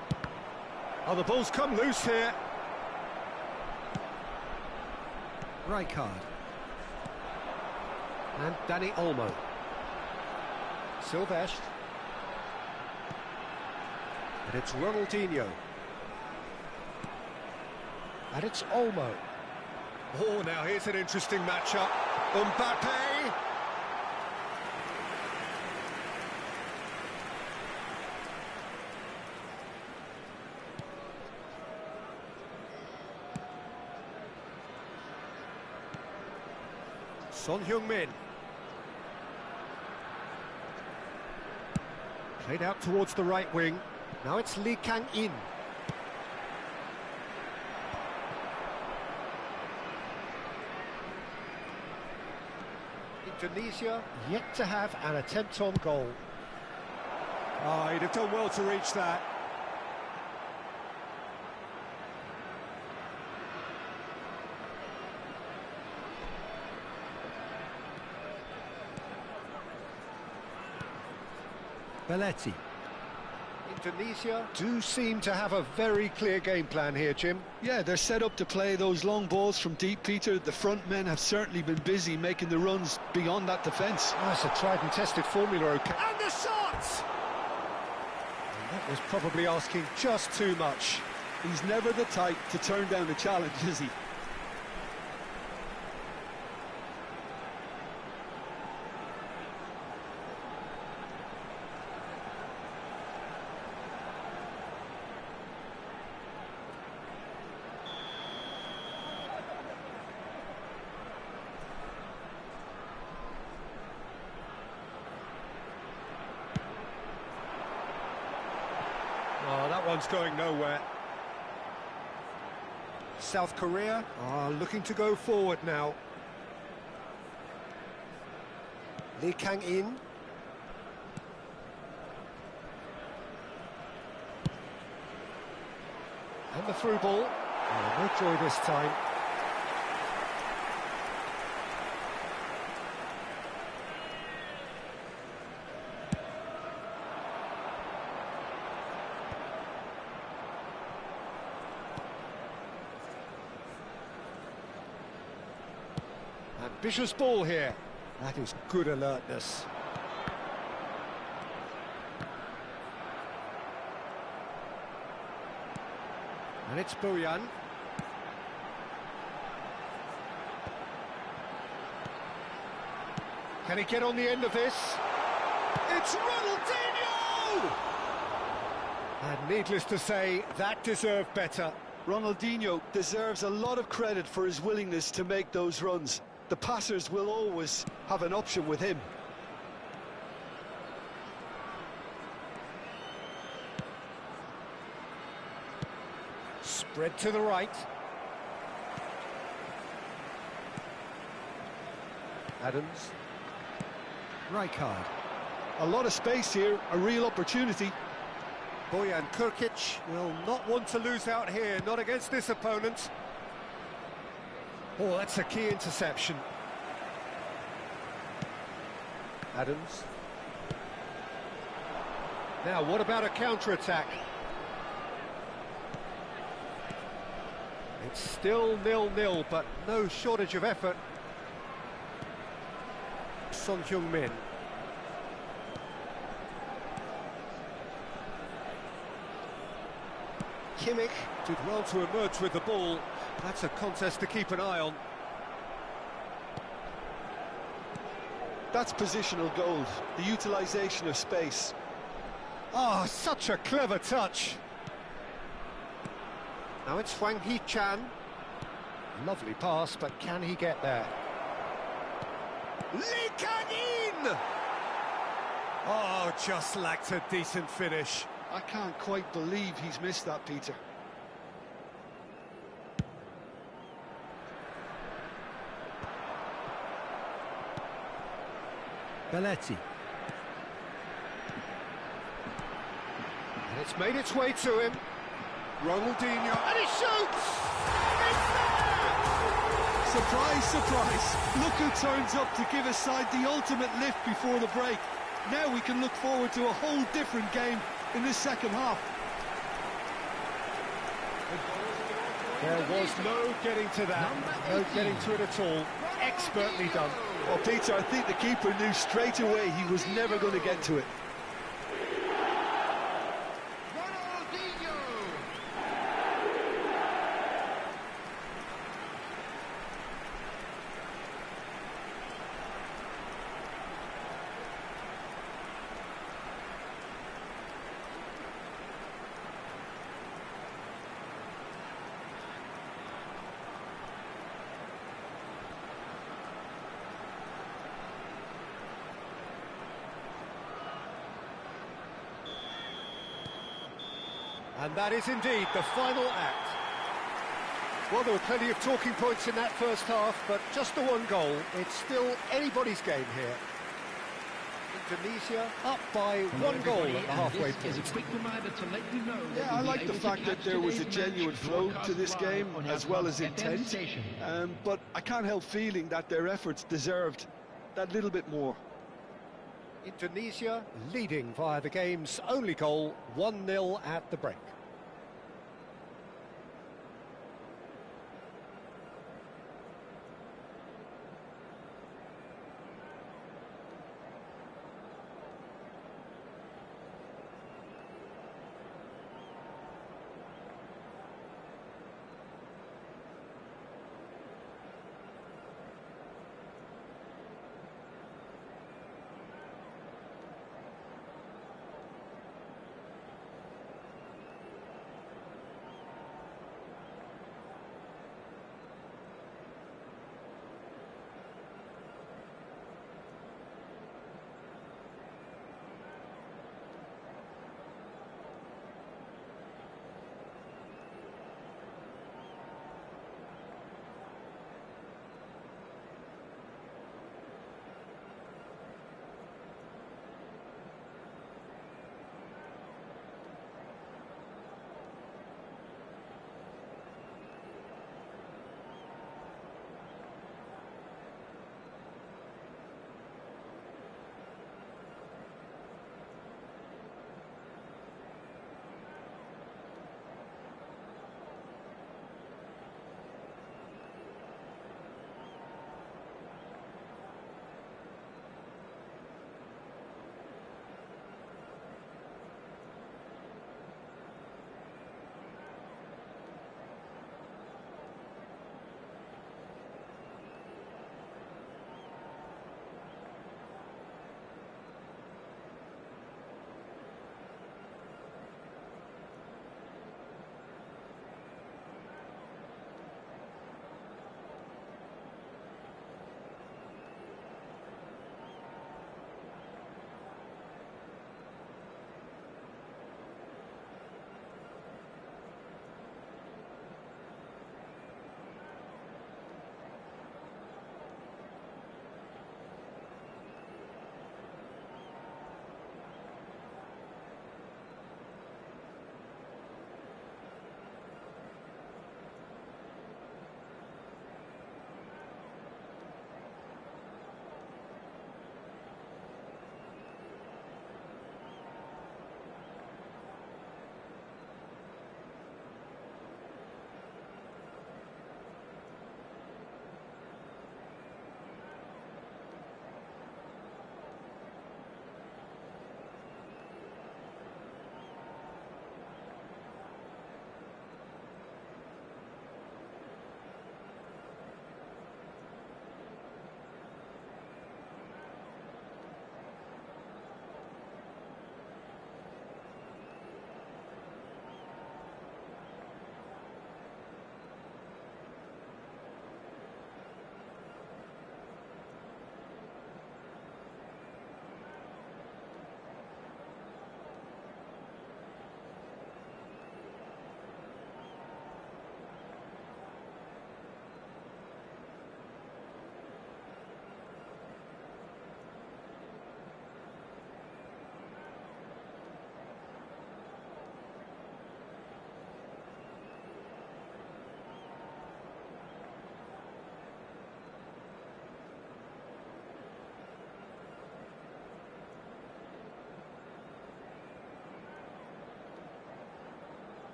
Oh, the ball's come loose here. Rijkaard. And Danny Olmo. Silvestre. And it's Ronaldinho. And it's Olmo. Oh, now here's an interesting matchup. Mbappe. Son Heung-min. Played out towards the right wing. Now it's Lee Kang-in. Indonesia yet to have an attempt on goal. Oh, he'd have done well to reach that. Belletti. Indonesia do seem to have a very clear game plan here, Jim. Yeah, they're set up to play those long balls from deep, Peter. The front men have certainly been busy making the runs beyond that defence. Oh, that's a tried and tested formula, okay. And the shot! And that was probably asking just too much. He's never the type to turn down a challenge, is he? Oh, that one's going nowhere. South Korea are looking to go forward now. Lee Kang-in. And the through ball. Oh, no joy this time. Ambitious ball here. That is good alertness. And it's Bojan. Can he get on the end of this? It's Ronaldinho! And needless to say, that deserved better. Ronaldinho deserves a lot of credit for his willingness to make those runs. The passers will always have an option with him. Spread to the right. Adams. Rijkaard. A lot of space here, a real opportunity. Bojan Krkić will not want to lose out here, not against this opponent. Oh, that's a key interception. Adams. Now, what about a counter-attack? It's still 0-0, but no shortage of effort. Son Heung-min. Kimmich did well to emerge with the ball. That's a contest to keep an eye on. That's positional gold, the utilisation of space. Ah, such a clever touch. Now it's Hwang Hee-chan. Lovely pass, but can he get there? Lee Kang-in! Oh, just lacked a decent finish. I can't quite believe he's missed that, Peter. Belletti. And it's made its way to him. Ronaldinho, and he shoots! It's there! Surprise, surprise. Look who turns up to give his side the ultimate lift before the break. Now we can look forward to a whole different game in this second half. There was no getting to that, no getting to it at all. Expertly done. Well, Peter, I think the keeper knew straight away he was never going to get to it. And that is indeed the final act. Well, there were plenty of talking points in that first half, but just the one goal. It's still anybody's game here. Indonesia up by one goal at the halfway point. Yeah, I like the fact that there was a genuine flow to this game, as well as intent. But I can't help feeling that their efforts deserved that little bit more. Indonesia leading via the game's only goal, 1-0 at the break.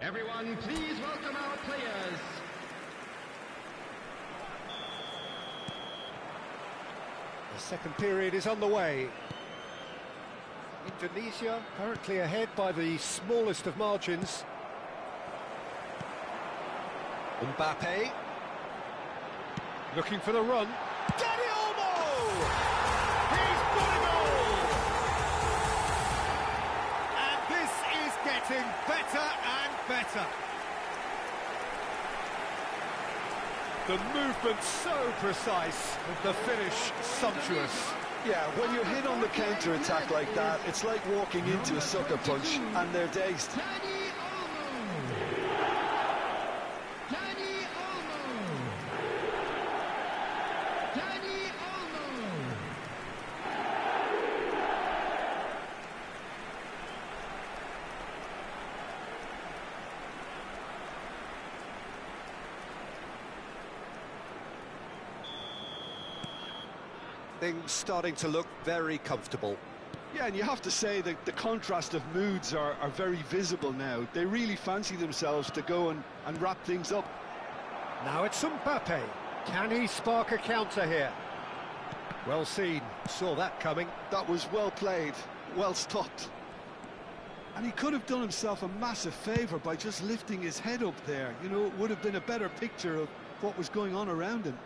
Everyone, please welcome our players. The second period is on the way. Indonesia currently ahead by the smallest of margins. Mbappe looking for the run. Dani Olmo! He's got a goal! And this is getting better and better. The movement so precise, the finish sumptuous. Yeah, when you're hit on the counter-attack like that, it's like walking into a sucker punch and they're dazed. Dani Olmo. Dani Olmo. Dani Olmo. Things starting to look very comfortable. Yeah, and you have to say that the contrast of moods are very visible now. They really fancy themselves to go and wrap things up. Now it's Mbappe. Can he spark a counter here? Well seen, saw that coming. That was well played, well stopped. And he could have done himself a massive favour by just lifting his head up there. You know, it would have been a better picture of what was going on around him.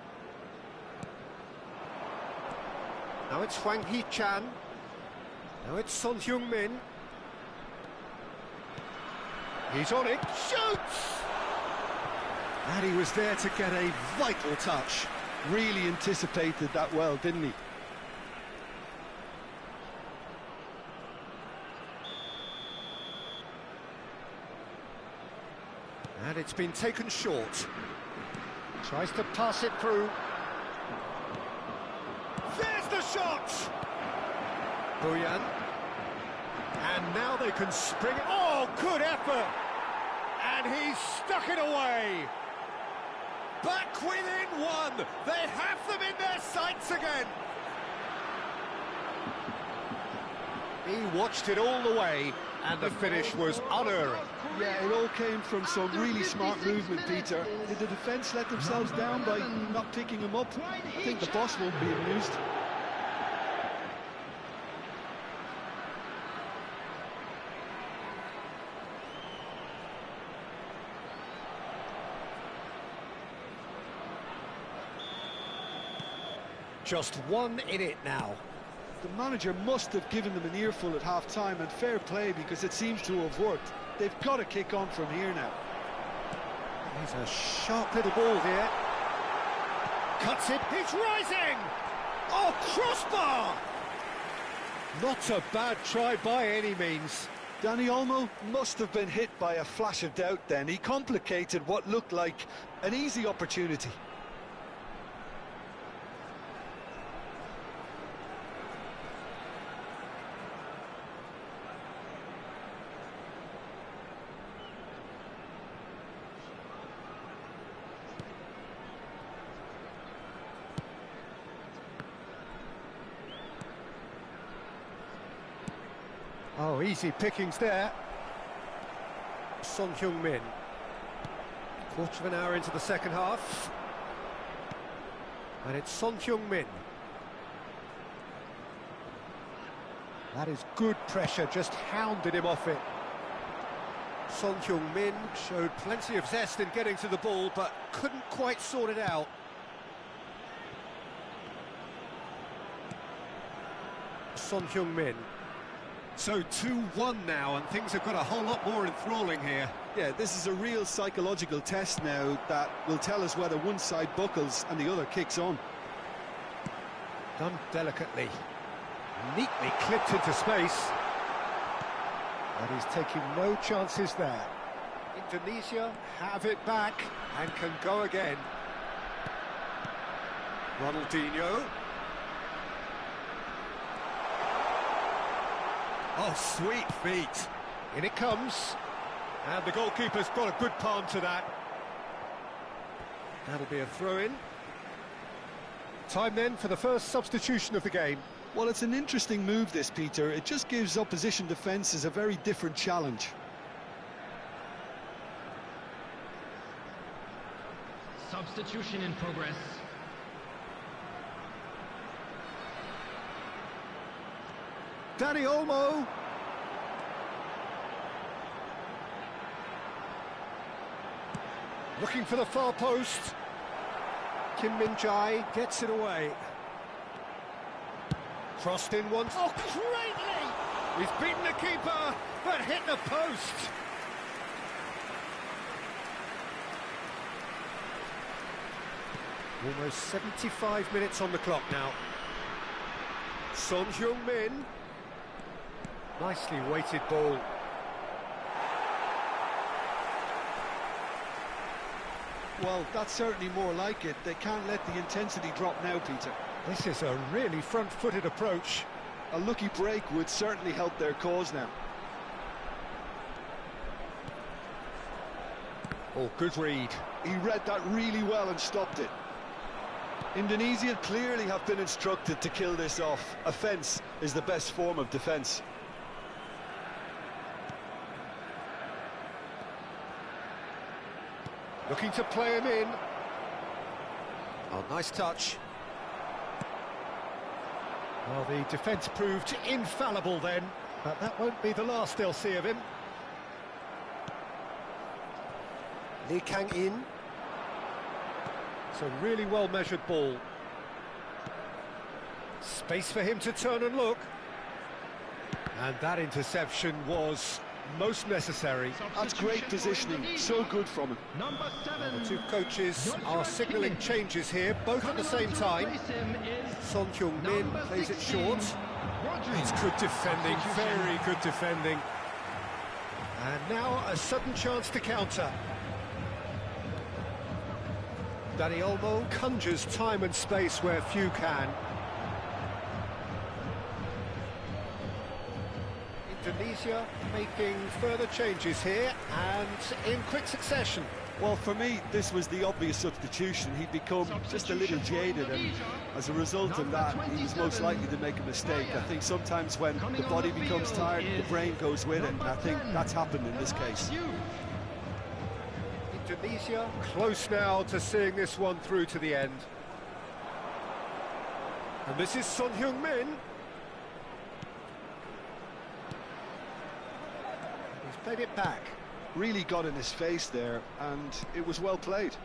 Now it's Hwang Hee-chan. Now it's Son Heung-min. He's on it, shoots! And he was there to get a vital touch. Really anticipated that well, didn't he? And it's been taken short. Tries to pass it through. There's the shot! Boyan. And now they can spring it. Oh, good effort! And he's stuck it away. Back within one. They have them in their sights again. He watched it all the way, and the finish was unerring. Yeah, it all came from some really smart movement, Peter. Did the defence let themselves down by not picking him up? I think the boss won't be amused. Just one in it now. The manager must have given them an earful at half-time, and fair play because it seems to have worked. They've got to kick on from here now. He's a sharp little ball here. Cuts it, he's rising! Oh, crossbar! Not a bad try by any means. Dani Olmo must have been hit by a flash of doubt then. He complicated what looked like an easy opportunity. Oh, easy pickings there. Son Heung-min. Quarter of an hour into the second half. And it's Son Heung-min. That is good pressure, just hounded him off it. Son Heung-min showed plenty of zest in getting to the ball, but couldn't quite sort it out. Son Heung-min. So 2-1 now, and things have got a whole lot more enthralling here. Yeah, this is a real psychological test now that will tell us whether one side buckles and the other kicks on. Done delicately. Neatly clipped into space. But he's taking no chances there. Indonesia have it back and can go again. Ronaldinho. Oh, sweet feet. In it comes. And the goalkeeper's got a good palm to that. That'll be a throw-in. Time then for the first substitution of the game. Well, it's an interesting move, this, Peter. It just gives opposition defences a very different challenge. Substitution in progress. Danny Olmo. Looking for the far post. Kim Min-jae gets it away. Crossed in once. Oh, greatly! He's beaten the keeper, but hit the post. Almost 75 minutes on the clock now. Son Heung-min. Nicely weighted ball. Well, that's certainly more like it. They can't let the intensity drop now, Peter. This is a really front-footed approach. A lucky break would certainly help their cause now. Oh, good read. He read that really well and stopped it. Indonesia clearly have been instructed to kill this off. Offence is the best form of defence. Looking to play him in. Oh, nice touch. Well, the defence proved infallible then, but that won't be the last they'll see of him. Lee Kang-in. It's a really well-measured ball. Space for him to turn and look. And that interception was most necessary. That's great positioning, so good from him. Number 7. The two coaches are signalling changes here, both at the same time. Son Heung-min plays it short. It's good defending, very good defending. And now a sudden chance to counter. Danny Olmo conjures time and space where few can. Indonesia making further changes here and in quick succession. Well, for me, this was the obvious substitution. He'd become just a little jaded, and as a result of that, he was most likely to make a mistake. I think sometimes when the body becomes tired, the brain goes with it, and I think that's happened in this case. Indonesia close now to seeing this one through to the end. And this is Son Heung-min. He's played it back. Really got in his face there, and it was well played.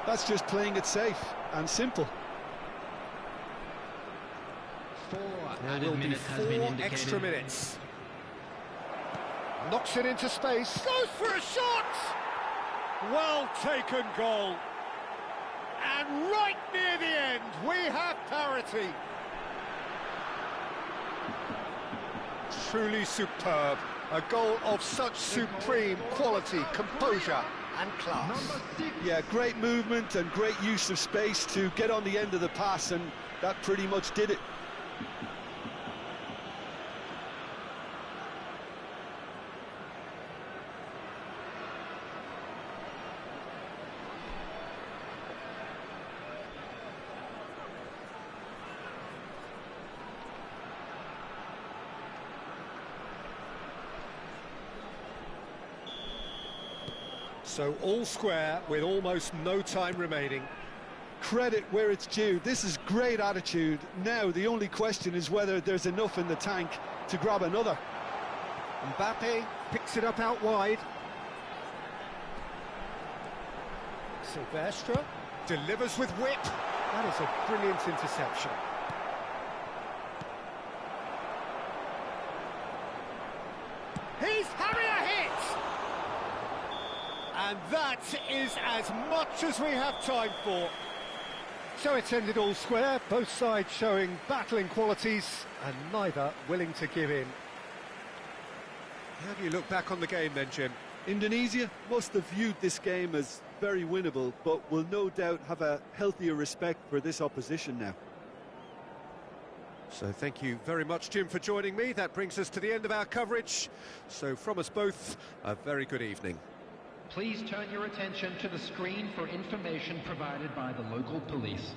That's just playing it safe and simple. 4 There added will be minutes has been 4 indicated. extra minutes. Knocks it into space. Goes for a shot! Well taken goal. And right near the end, we have parity. Truly superb. A goal of such supreme quality, composure and class. Yeah, great movement and great use of space to get on the end of the pass, and that pretty much did it. So all square with almost no time remaining. Credit where it's due. This is great attitude. Now the only question is whether there's enough in the tank to grab another. Mbappe picks it up out wide. Silvestre delivers with whip. That is a brilliant interception. He's having a hit! And that is as much as we have time for. So it's ended all square, both sides showing battling qualities and neither willing to give in. How do you look back on the game then, Jim? Indonesia must have viewed this game as very winnable, but will no doubt have a healthier respect for this opposition now. So thank you very much, Jim, for joining me. That brings us to the end of our coverage. So from us both, a very good evening. Please turn your attention to the screen for information provided by the local police.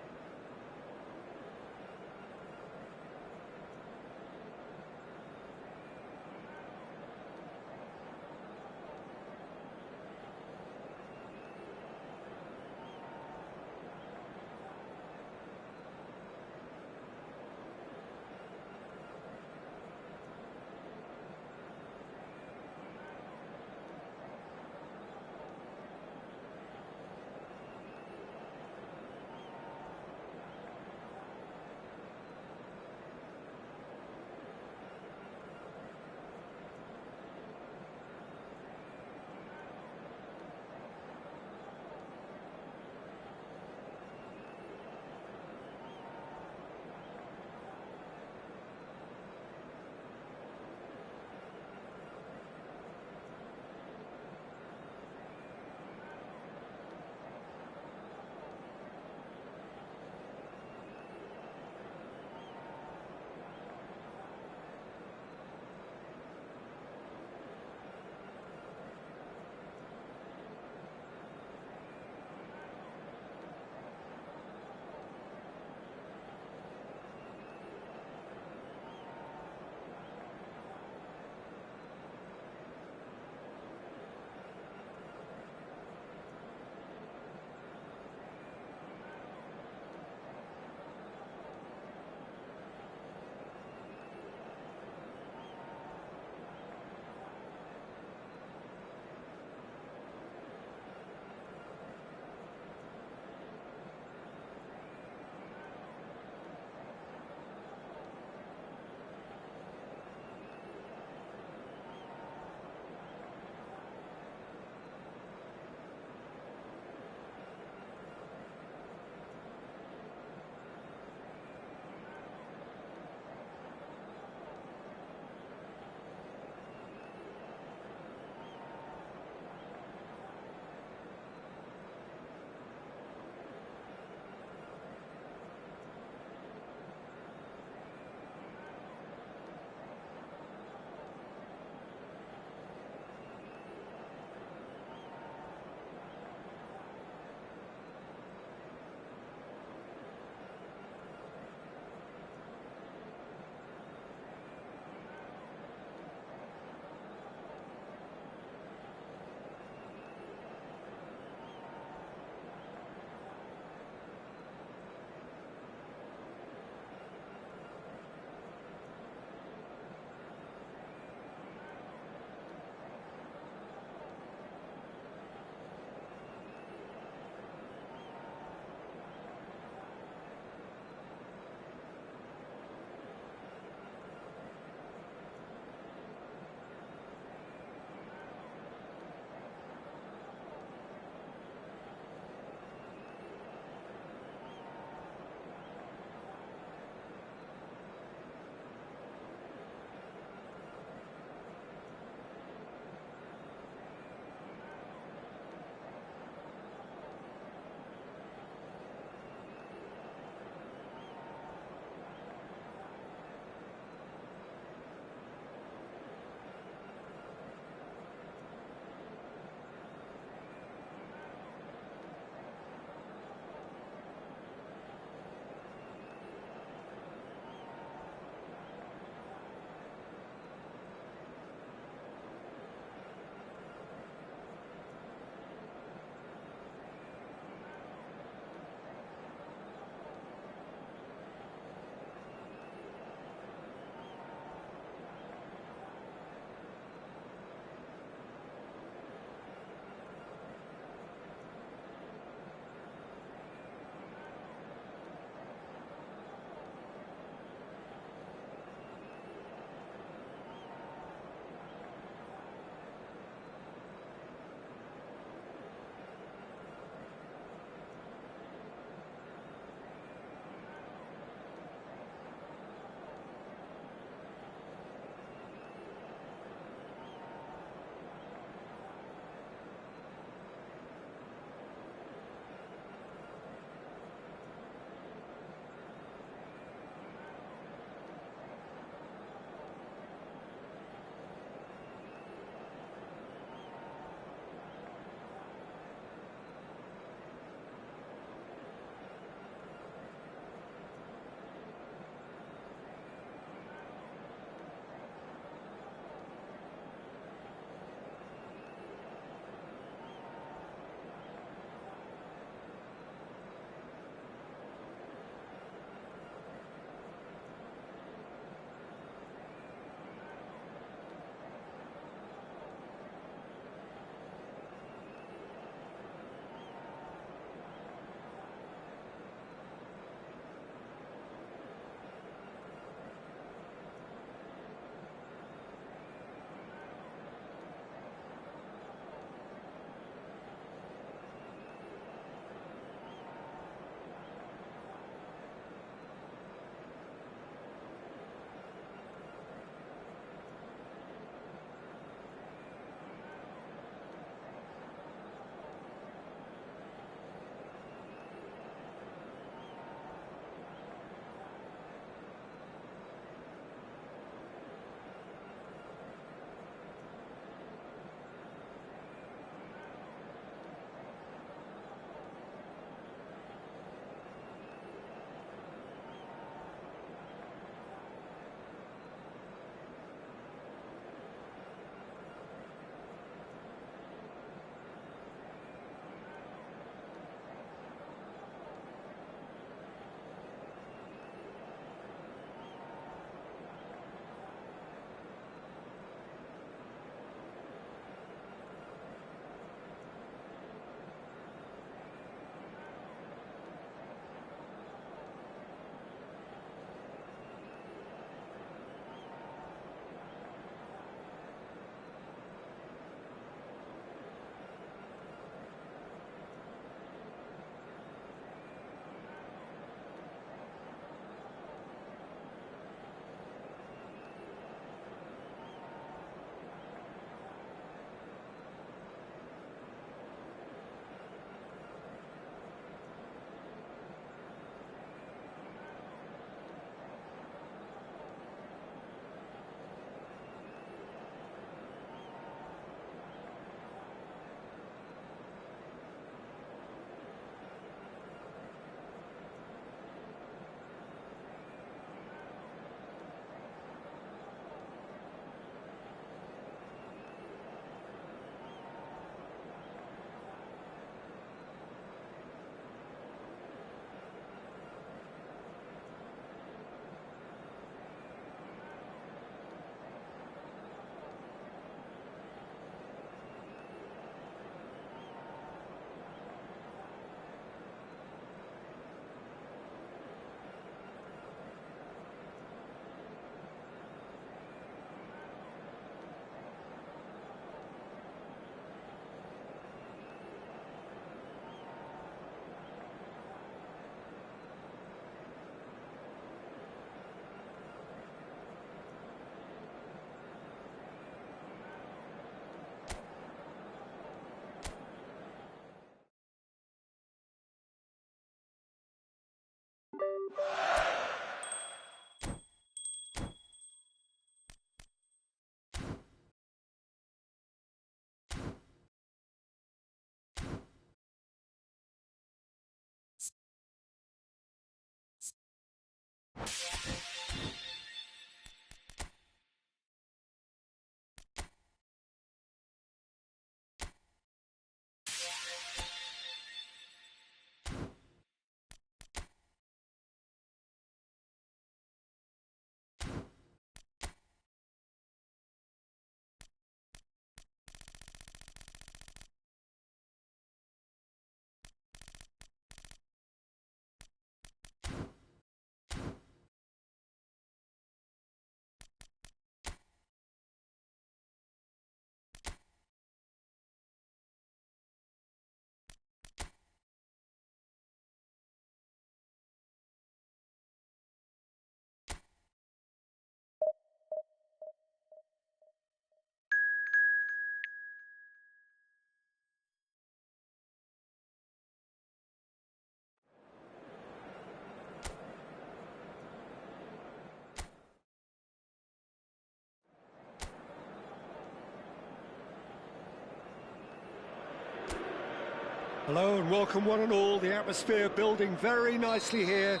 Hello and welcome one and all. The atmosphere building very nicely here.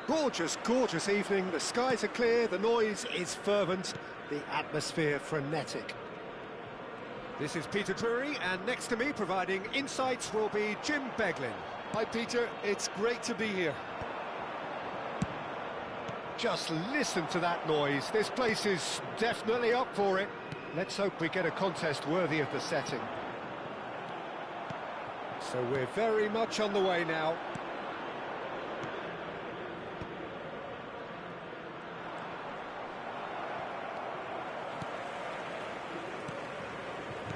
Gorgeous, gorgeous evening. The skies are clear, the noise is fervent, the atmosphere frenetic. This is Peter Drury, and next to me providing insights will be Jim Beglin. Hi Peter, it's great to be here. Just listen to that noise. This place is definitely up for it. Let's hope we get a contest worthy of the setting. So we're very much on the way now.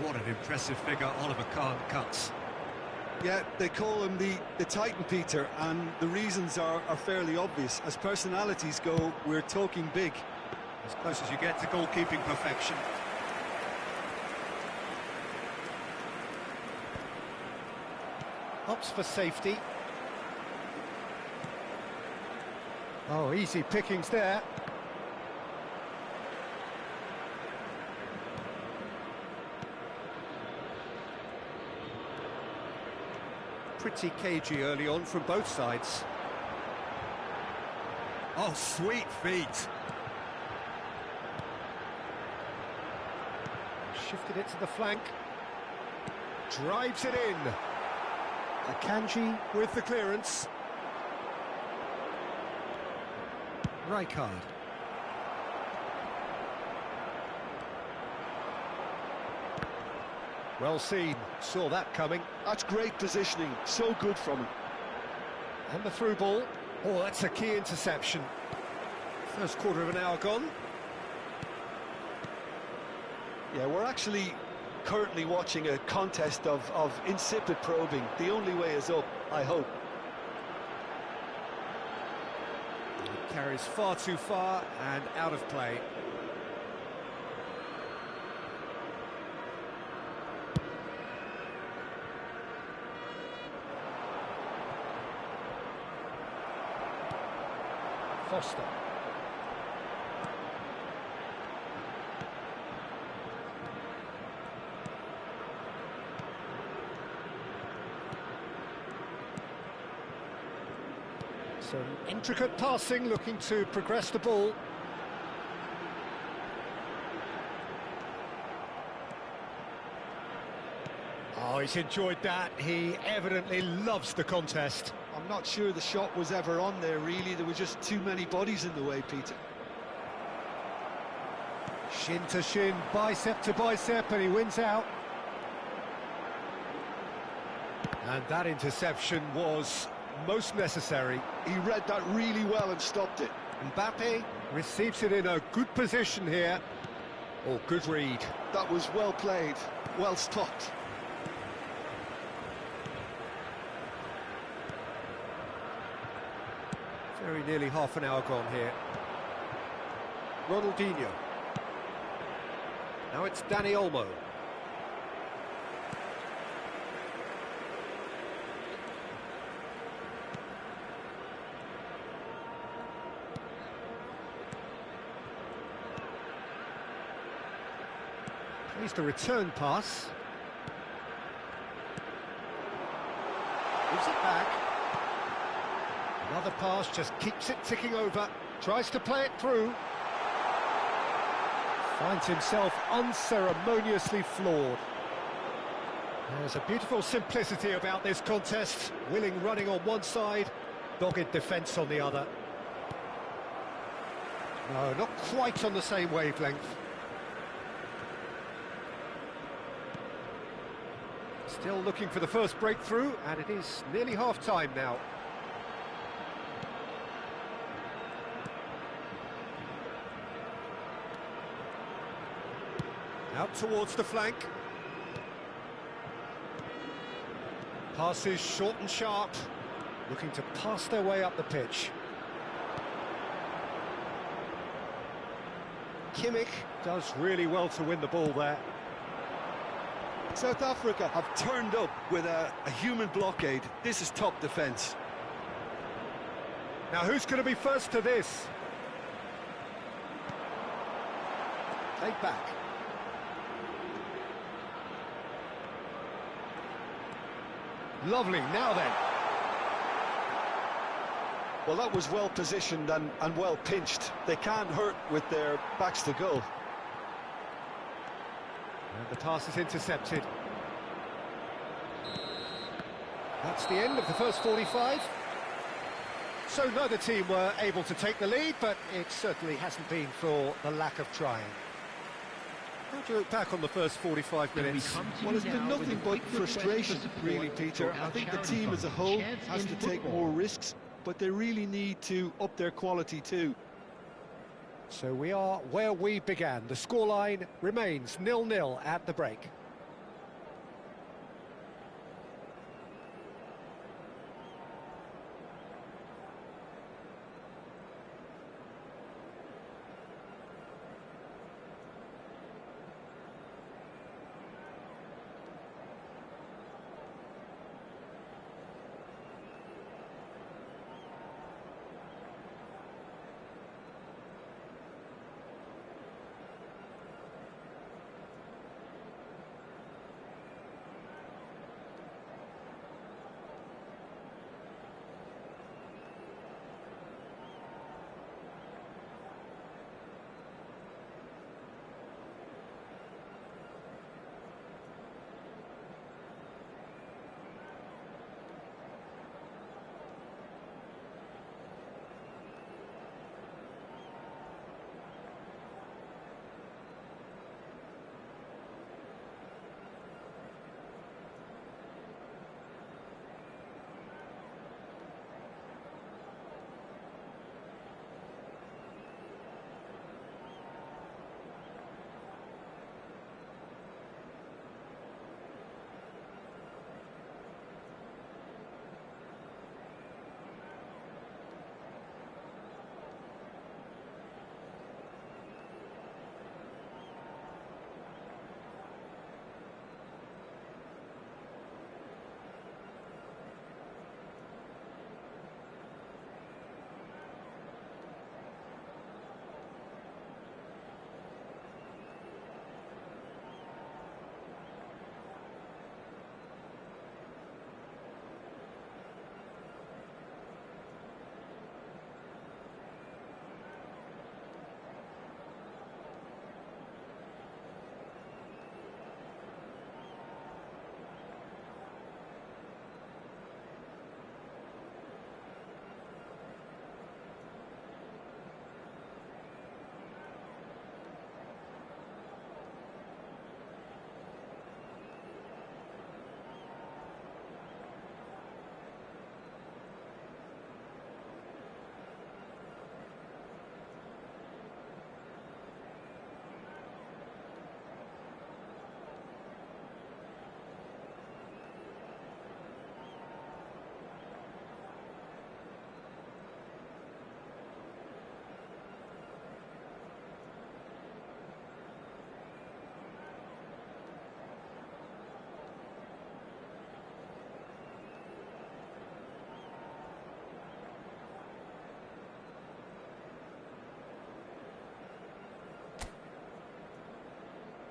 What an impressive figure Oliver Kahn cuts. Yeah, they call him the Titan, Peter, and the reasons are fairly obvious. As personalities go, we're talking big. As close as you get to goalkeeping perfection. Opts for safety. Oh, easy pickings there. Pretty cagey early on from both sides. Oh, sweet feet. Shifted it to the flank. Drives it in. Akanji with the clearance. Rijkaard. Well seen, saw that coming. That's great positioning, so good from him. And the through ball. Oh, that's a key interception. First quarter of an hour gone. Yeah, we're actually currently watching a contest of insipid probing. The only way is up, I hope. It carries far too far and out of play. Foster. Some intricate passing, looking to progress the ball. Oh, he's enjoyed that. He evidently loves the contest. I'm not sure the shot was ever on there, really. There were just too many bodies in the way, Peter. Shin to shin, bicep to bicep, and he wins out. And that interception was most necessary. He read that really well and stopped it. Mbappe receives it in a good position here. Oh, good read. That was well played, well stopped. Very nearly half an hour gone here. Ronaldinho. Now it's Dani Olmo. Plays the return pass. Gives it back. Another pass, just keeps it ticking over, tries to play it through. Finds himself unceremoniously floored. There's a beautiful simplicity about this contest. Willing running on one side, dogged defence on the other. No, not quite on the same wavelength. Still looking for the first breakthrough, and it is nearly half-time now. Out towards the flank. Passes short and sharp, looking to pass their way up the pitch. Kimmich does really well to win the ball there. South Africa have turned up with a human blockade. This is top defence. Now who's going to be first to this? Take back. Lovely, now then. Well, that was well positioned and well pinched. They can't hurt with their backs to goal. And the pass is intercepted. That's the end of the first 45. So neither team were able to take the lead, but it certainly hasn't been for the lack of trying. How do you look back on the first 45 minutes? Well, it's been nothing but frustration, really, Peter. I think the team as a whole has to take more risks, but they really need to up their quality too. So we are where we began. The scoreline remains 0-0 at the break.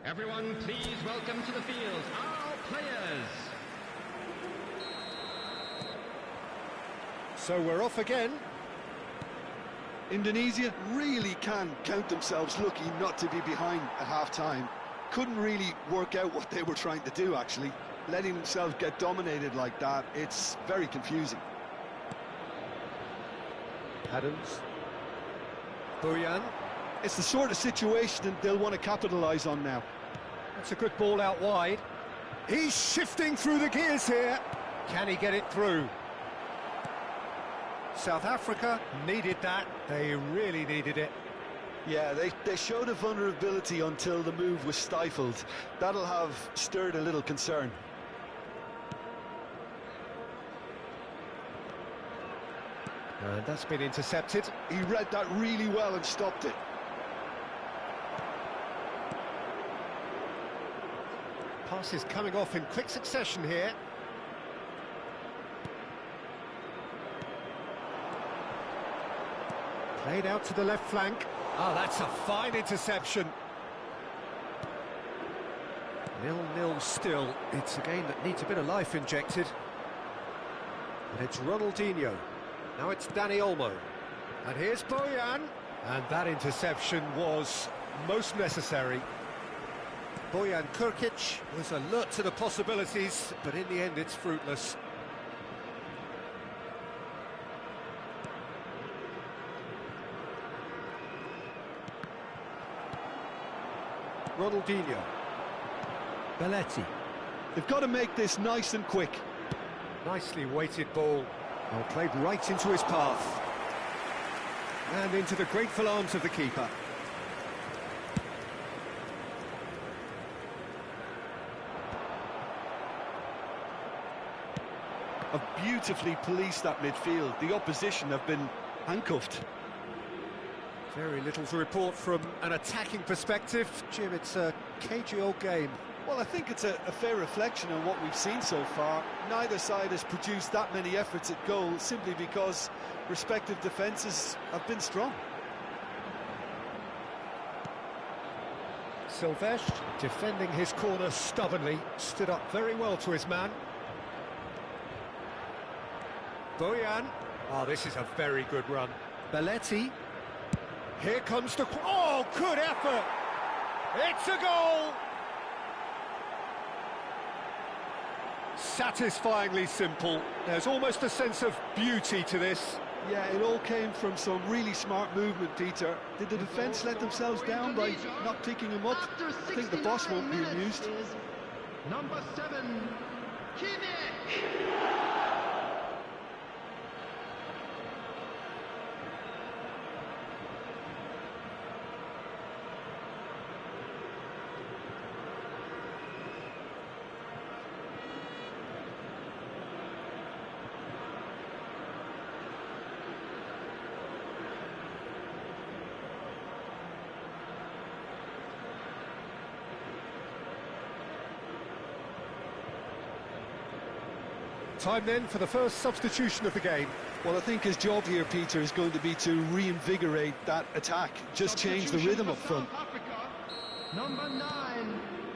Everyone, please welcome to the field our players. So we're off again. Indonesia really can count themselves lucky not to be behind at half-time. Couldn't really work out what they were trying to do, actually. Letting themselves get dominated like that, it's very confusing. Adams. Boyan. It's the sort of situation they'll want to capitalise on now. That's a good ball out wide. He's shifting through the gears here. Can he get it through? South Africa needed that. They really needed it. Yeah, they showed a vulnerability until the move was stifled. That'll have stirred a little concern. And that's been intercepted. He read that really well and stopped it. Passes coming off in quick succession here. Played out to the left flank. Oh, that's a fine interception. 0-0 still. It's a game that needs a bit of life injected. And it's Ronaldinho. Now it's Dani Olmo. And here's Boyan. And that interception was most necessary. Bojan Krkić was alert to the possibilities, but in the end it's fruitless. Ronaldinho. Belletti. They've got to make this nice and quick. Nicely weighted ball. Well, played right into his path. And into the grateful arms of the keeper. Have beautifully policed that midfield. The opposition have been handcuffed. Very little to report from an attacking perspective. Jim, it's a cagey old game. Well, I think it's a fair reflection on what we've seen so far. Neither side has produced that many efforts at goal simply because respective defences have been strong. Silvestre, defending his corner stubbornly, stood up very well to his man. Boyan. Oh, this is a very good run. Belletti. Here comes the... Oh, good effort! It's a goal! Satisfyingly simple. There's almost a sense of beauty to this. Yeah, it all came from some really smart movement, Peter. Did the defence let themselves down by not picking him up? I think the boss won't be amused. Number 7, Kimmich. Time then for the first substitution of the game. Well, I think his job here, Peter, is going to be to reinvigorate that attack. Just change the rhythm up front. Number 9.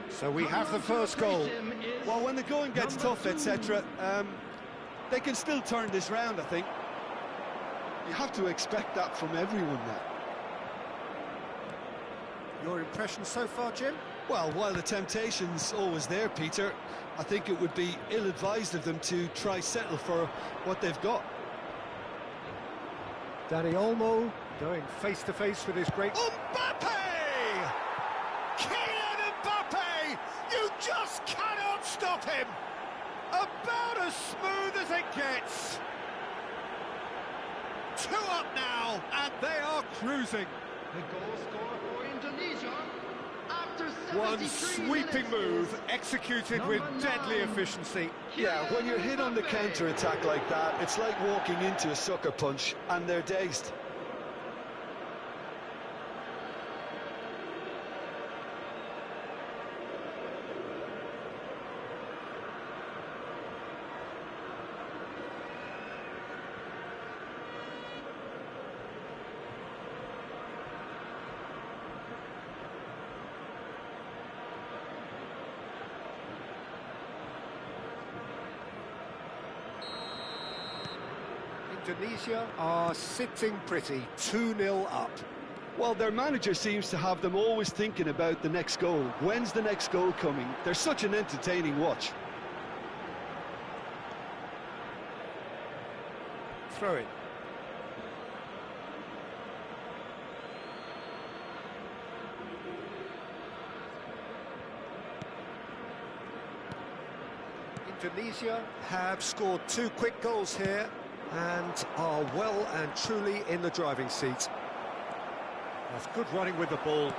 So we have the first goal. Well, when the going gets tough, etc., they can still turn this round, I think. You have to expect that from everyone now. Your impression so far, Jim? Well, while the temptation's always there, Peter, I think it would be ill-advised of them to try settle for what they've got. Dani Olmo going face-to-face with his great... Mbappe! Kylian Mbappe! You just cannot stop him! About as smooth as it gets! 2 up now, and they are cruising. The goal scorer for Indonesia. One sweeping move executed with deadly efficiency. Yeah, when you're hit on the counter-attack like that, it's like walking into a sucker punch and they're dazed. Indonesia are sitting pretty, 2-0 up. Well, their manager seems to have them always thinking about the next goal. When's the next goal coming? They're such an entertaining watch. Throw it. Indonesia have scored 2 quick goals here and are well and truly in the driving seat. That's good running with the ball.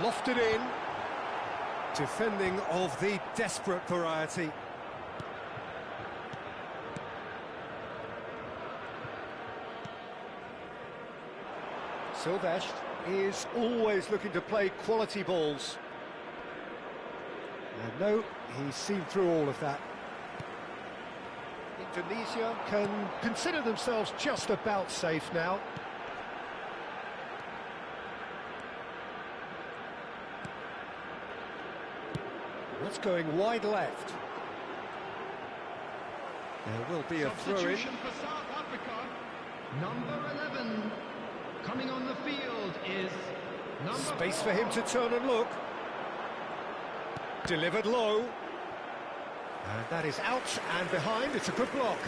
Lofted in. Defending of the desperate variety. Silvestre is always looking to play quality balls. And no, he's seen through all of that. Indonesia can consider themselves just about safe now. That's going wide left. There will be a throw-in. Substitution for South Africa. Number 11. Coming on the field is number Space 4. for him to turn and look. Delivered low. And that is out and behind. It's a good block.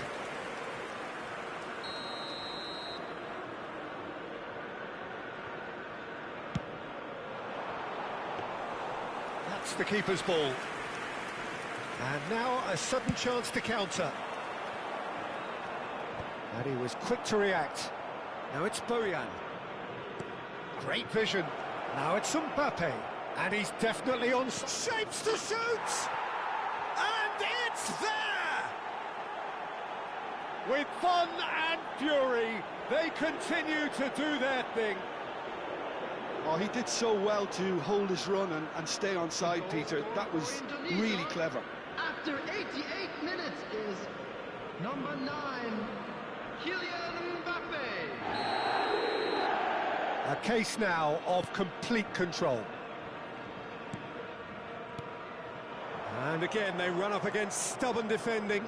That's the keeper's ball. And now a sudden chance to counter. And he was quick to react. Now it's Bojan. Great vision. Now it's Mbappe. And he's definitely on shapes to shoot! And it's there! With fun and fury, they continue to do their thing. Oh, he did so well to hold his run and stay on side, Peter. That was really clever. After 88 minutes is number 9, Kylian Mbappe. A case now of complete control. And again, they run up against stubborn defending.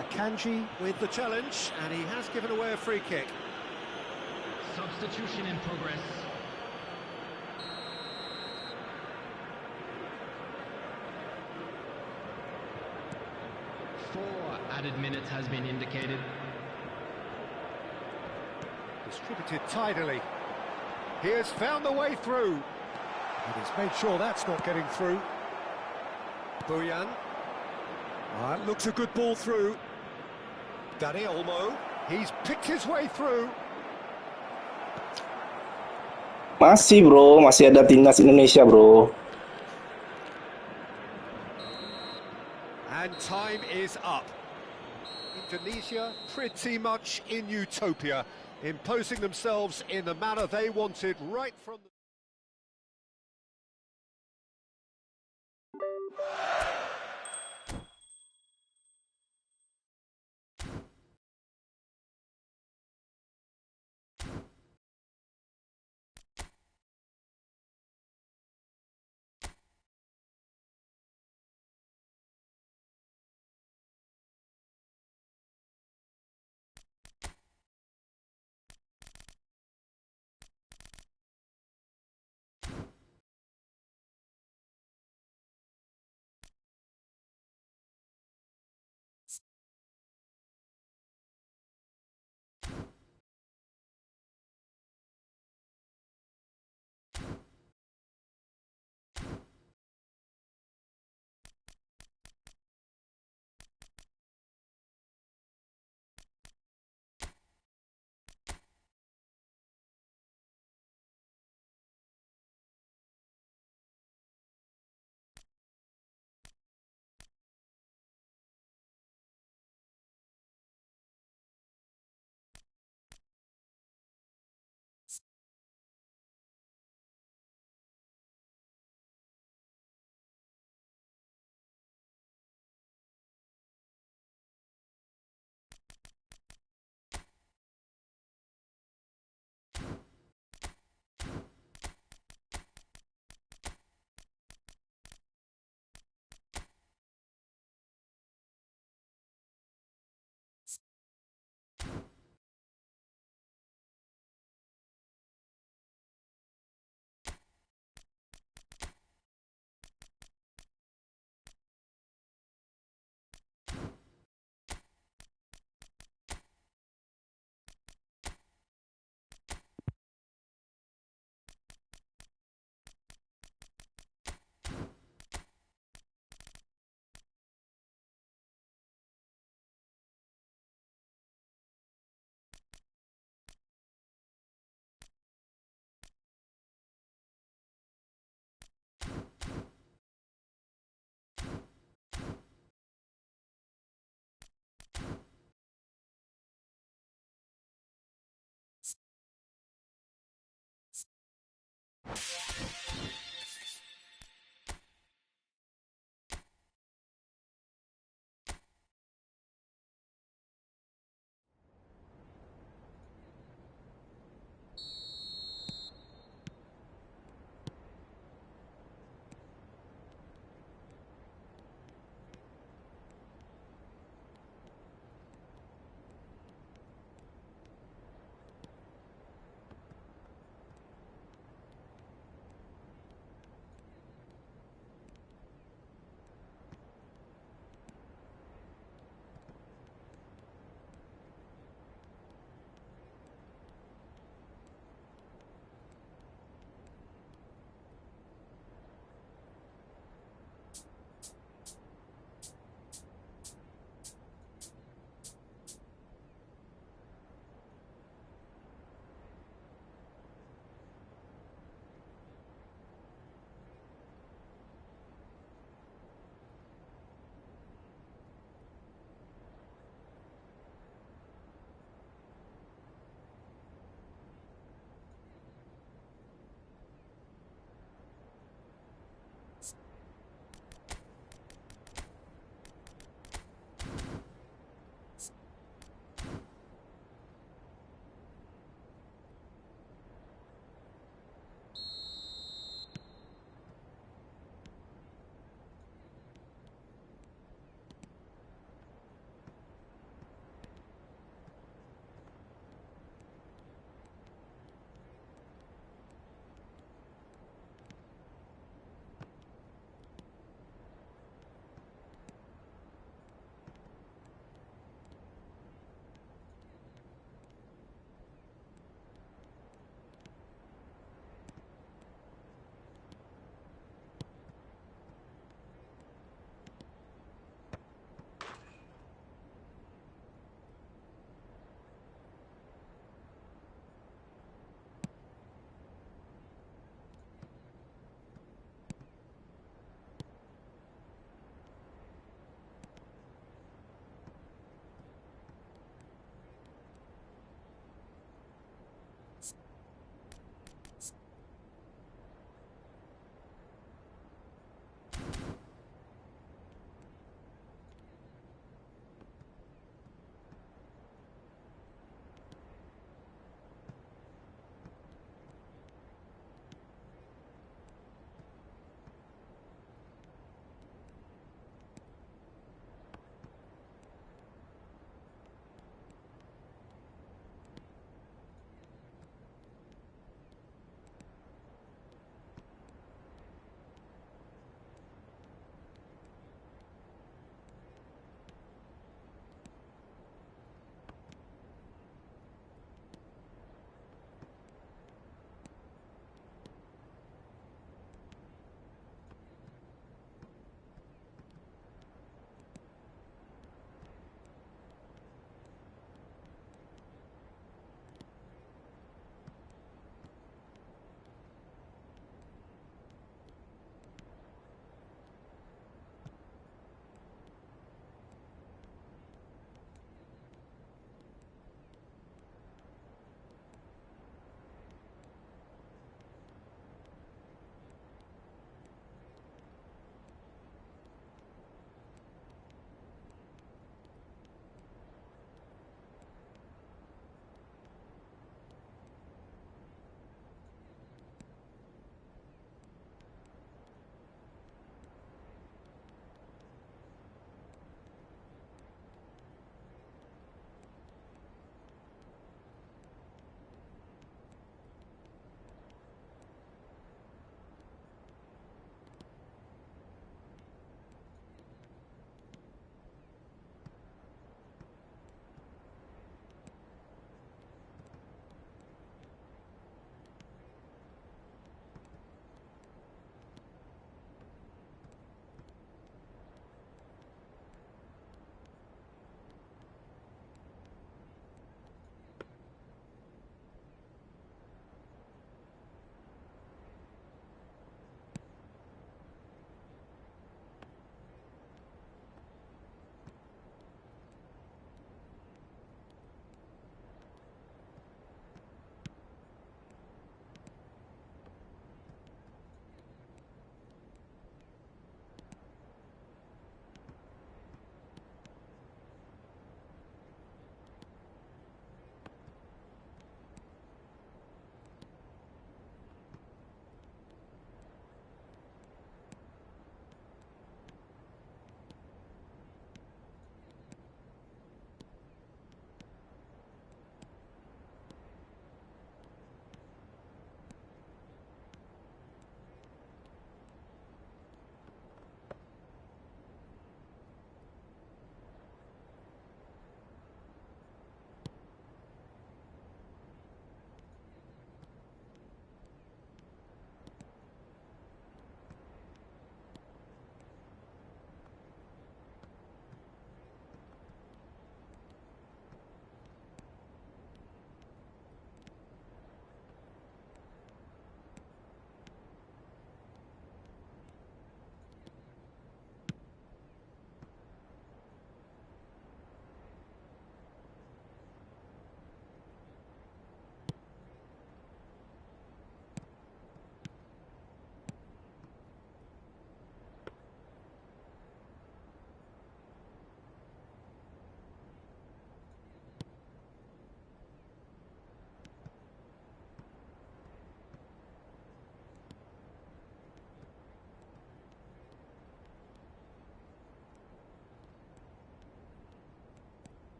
Akanji with the challenge, and he has given away a free kick. Substitution in progress. Four added minutes has been indicated. Distributed tidily. He has found the way through. And he's made sure that's not getting through. Bojan. Looks a good ball through. Dani Olmo. He's picked his way through. Masih bro, masih ada timnas Indonesia bro. And time is up. Indonesia pretty much in utopia, imposing themselves in the manner they wanted right from the... it.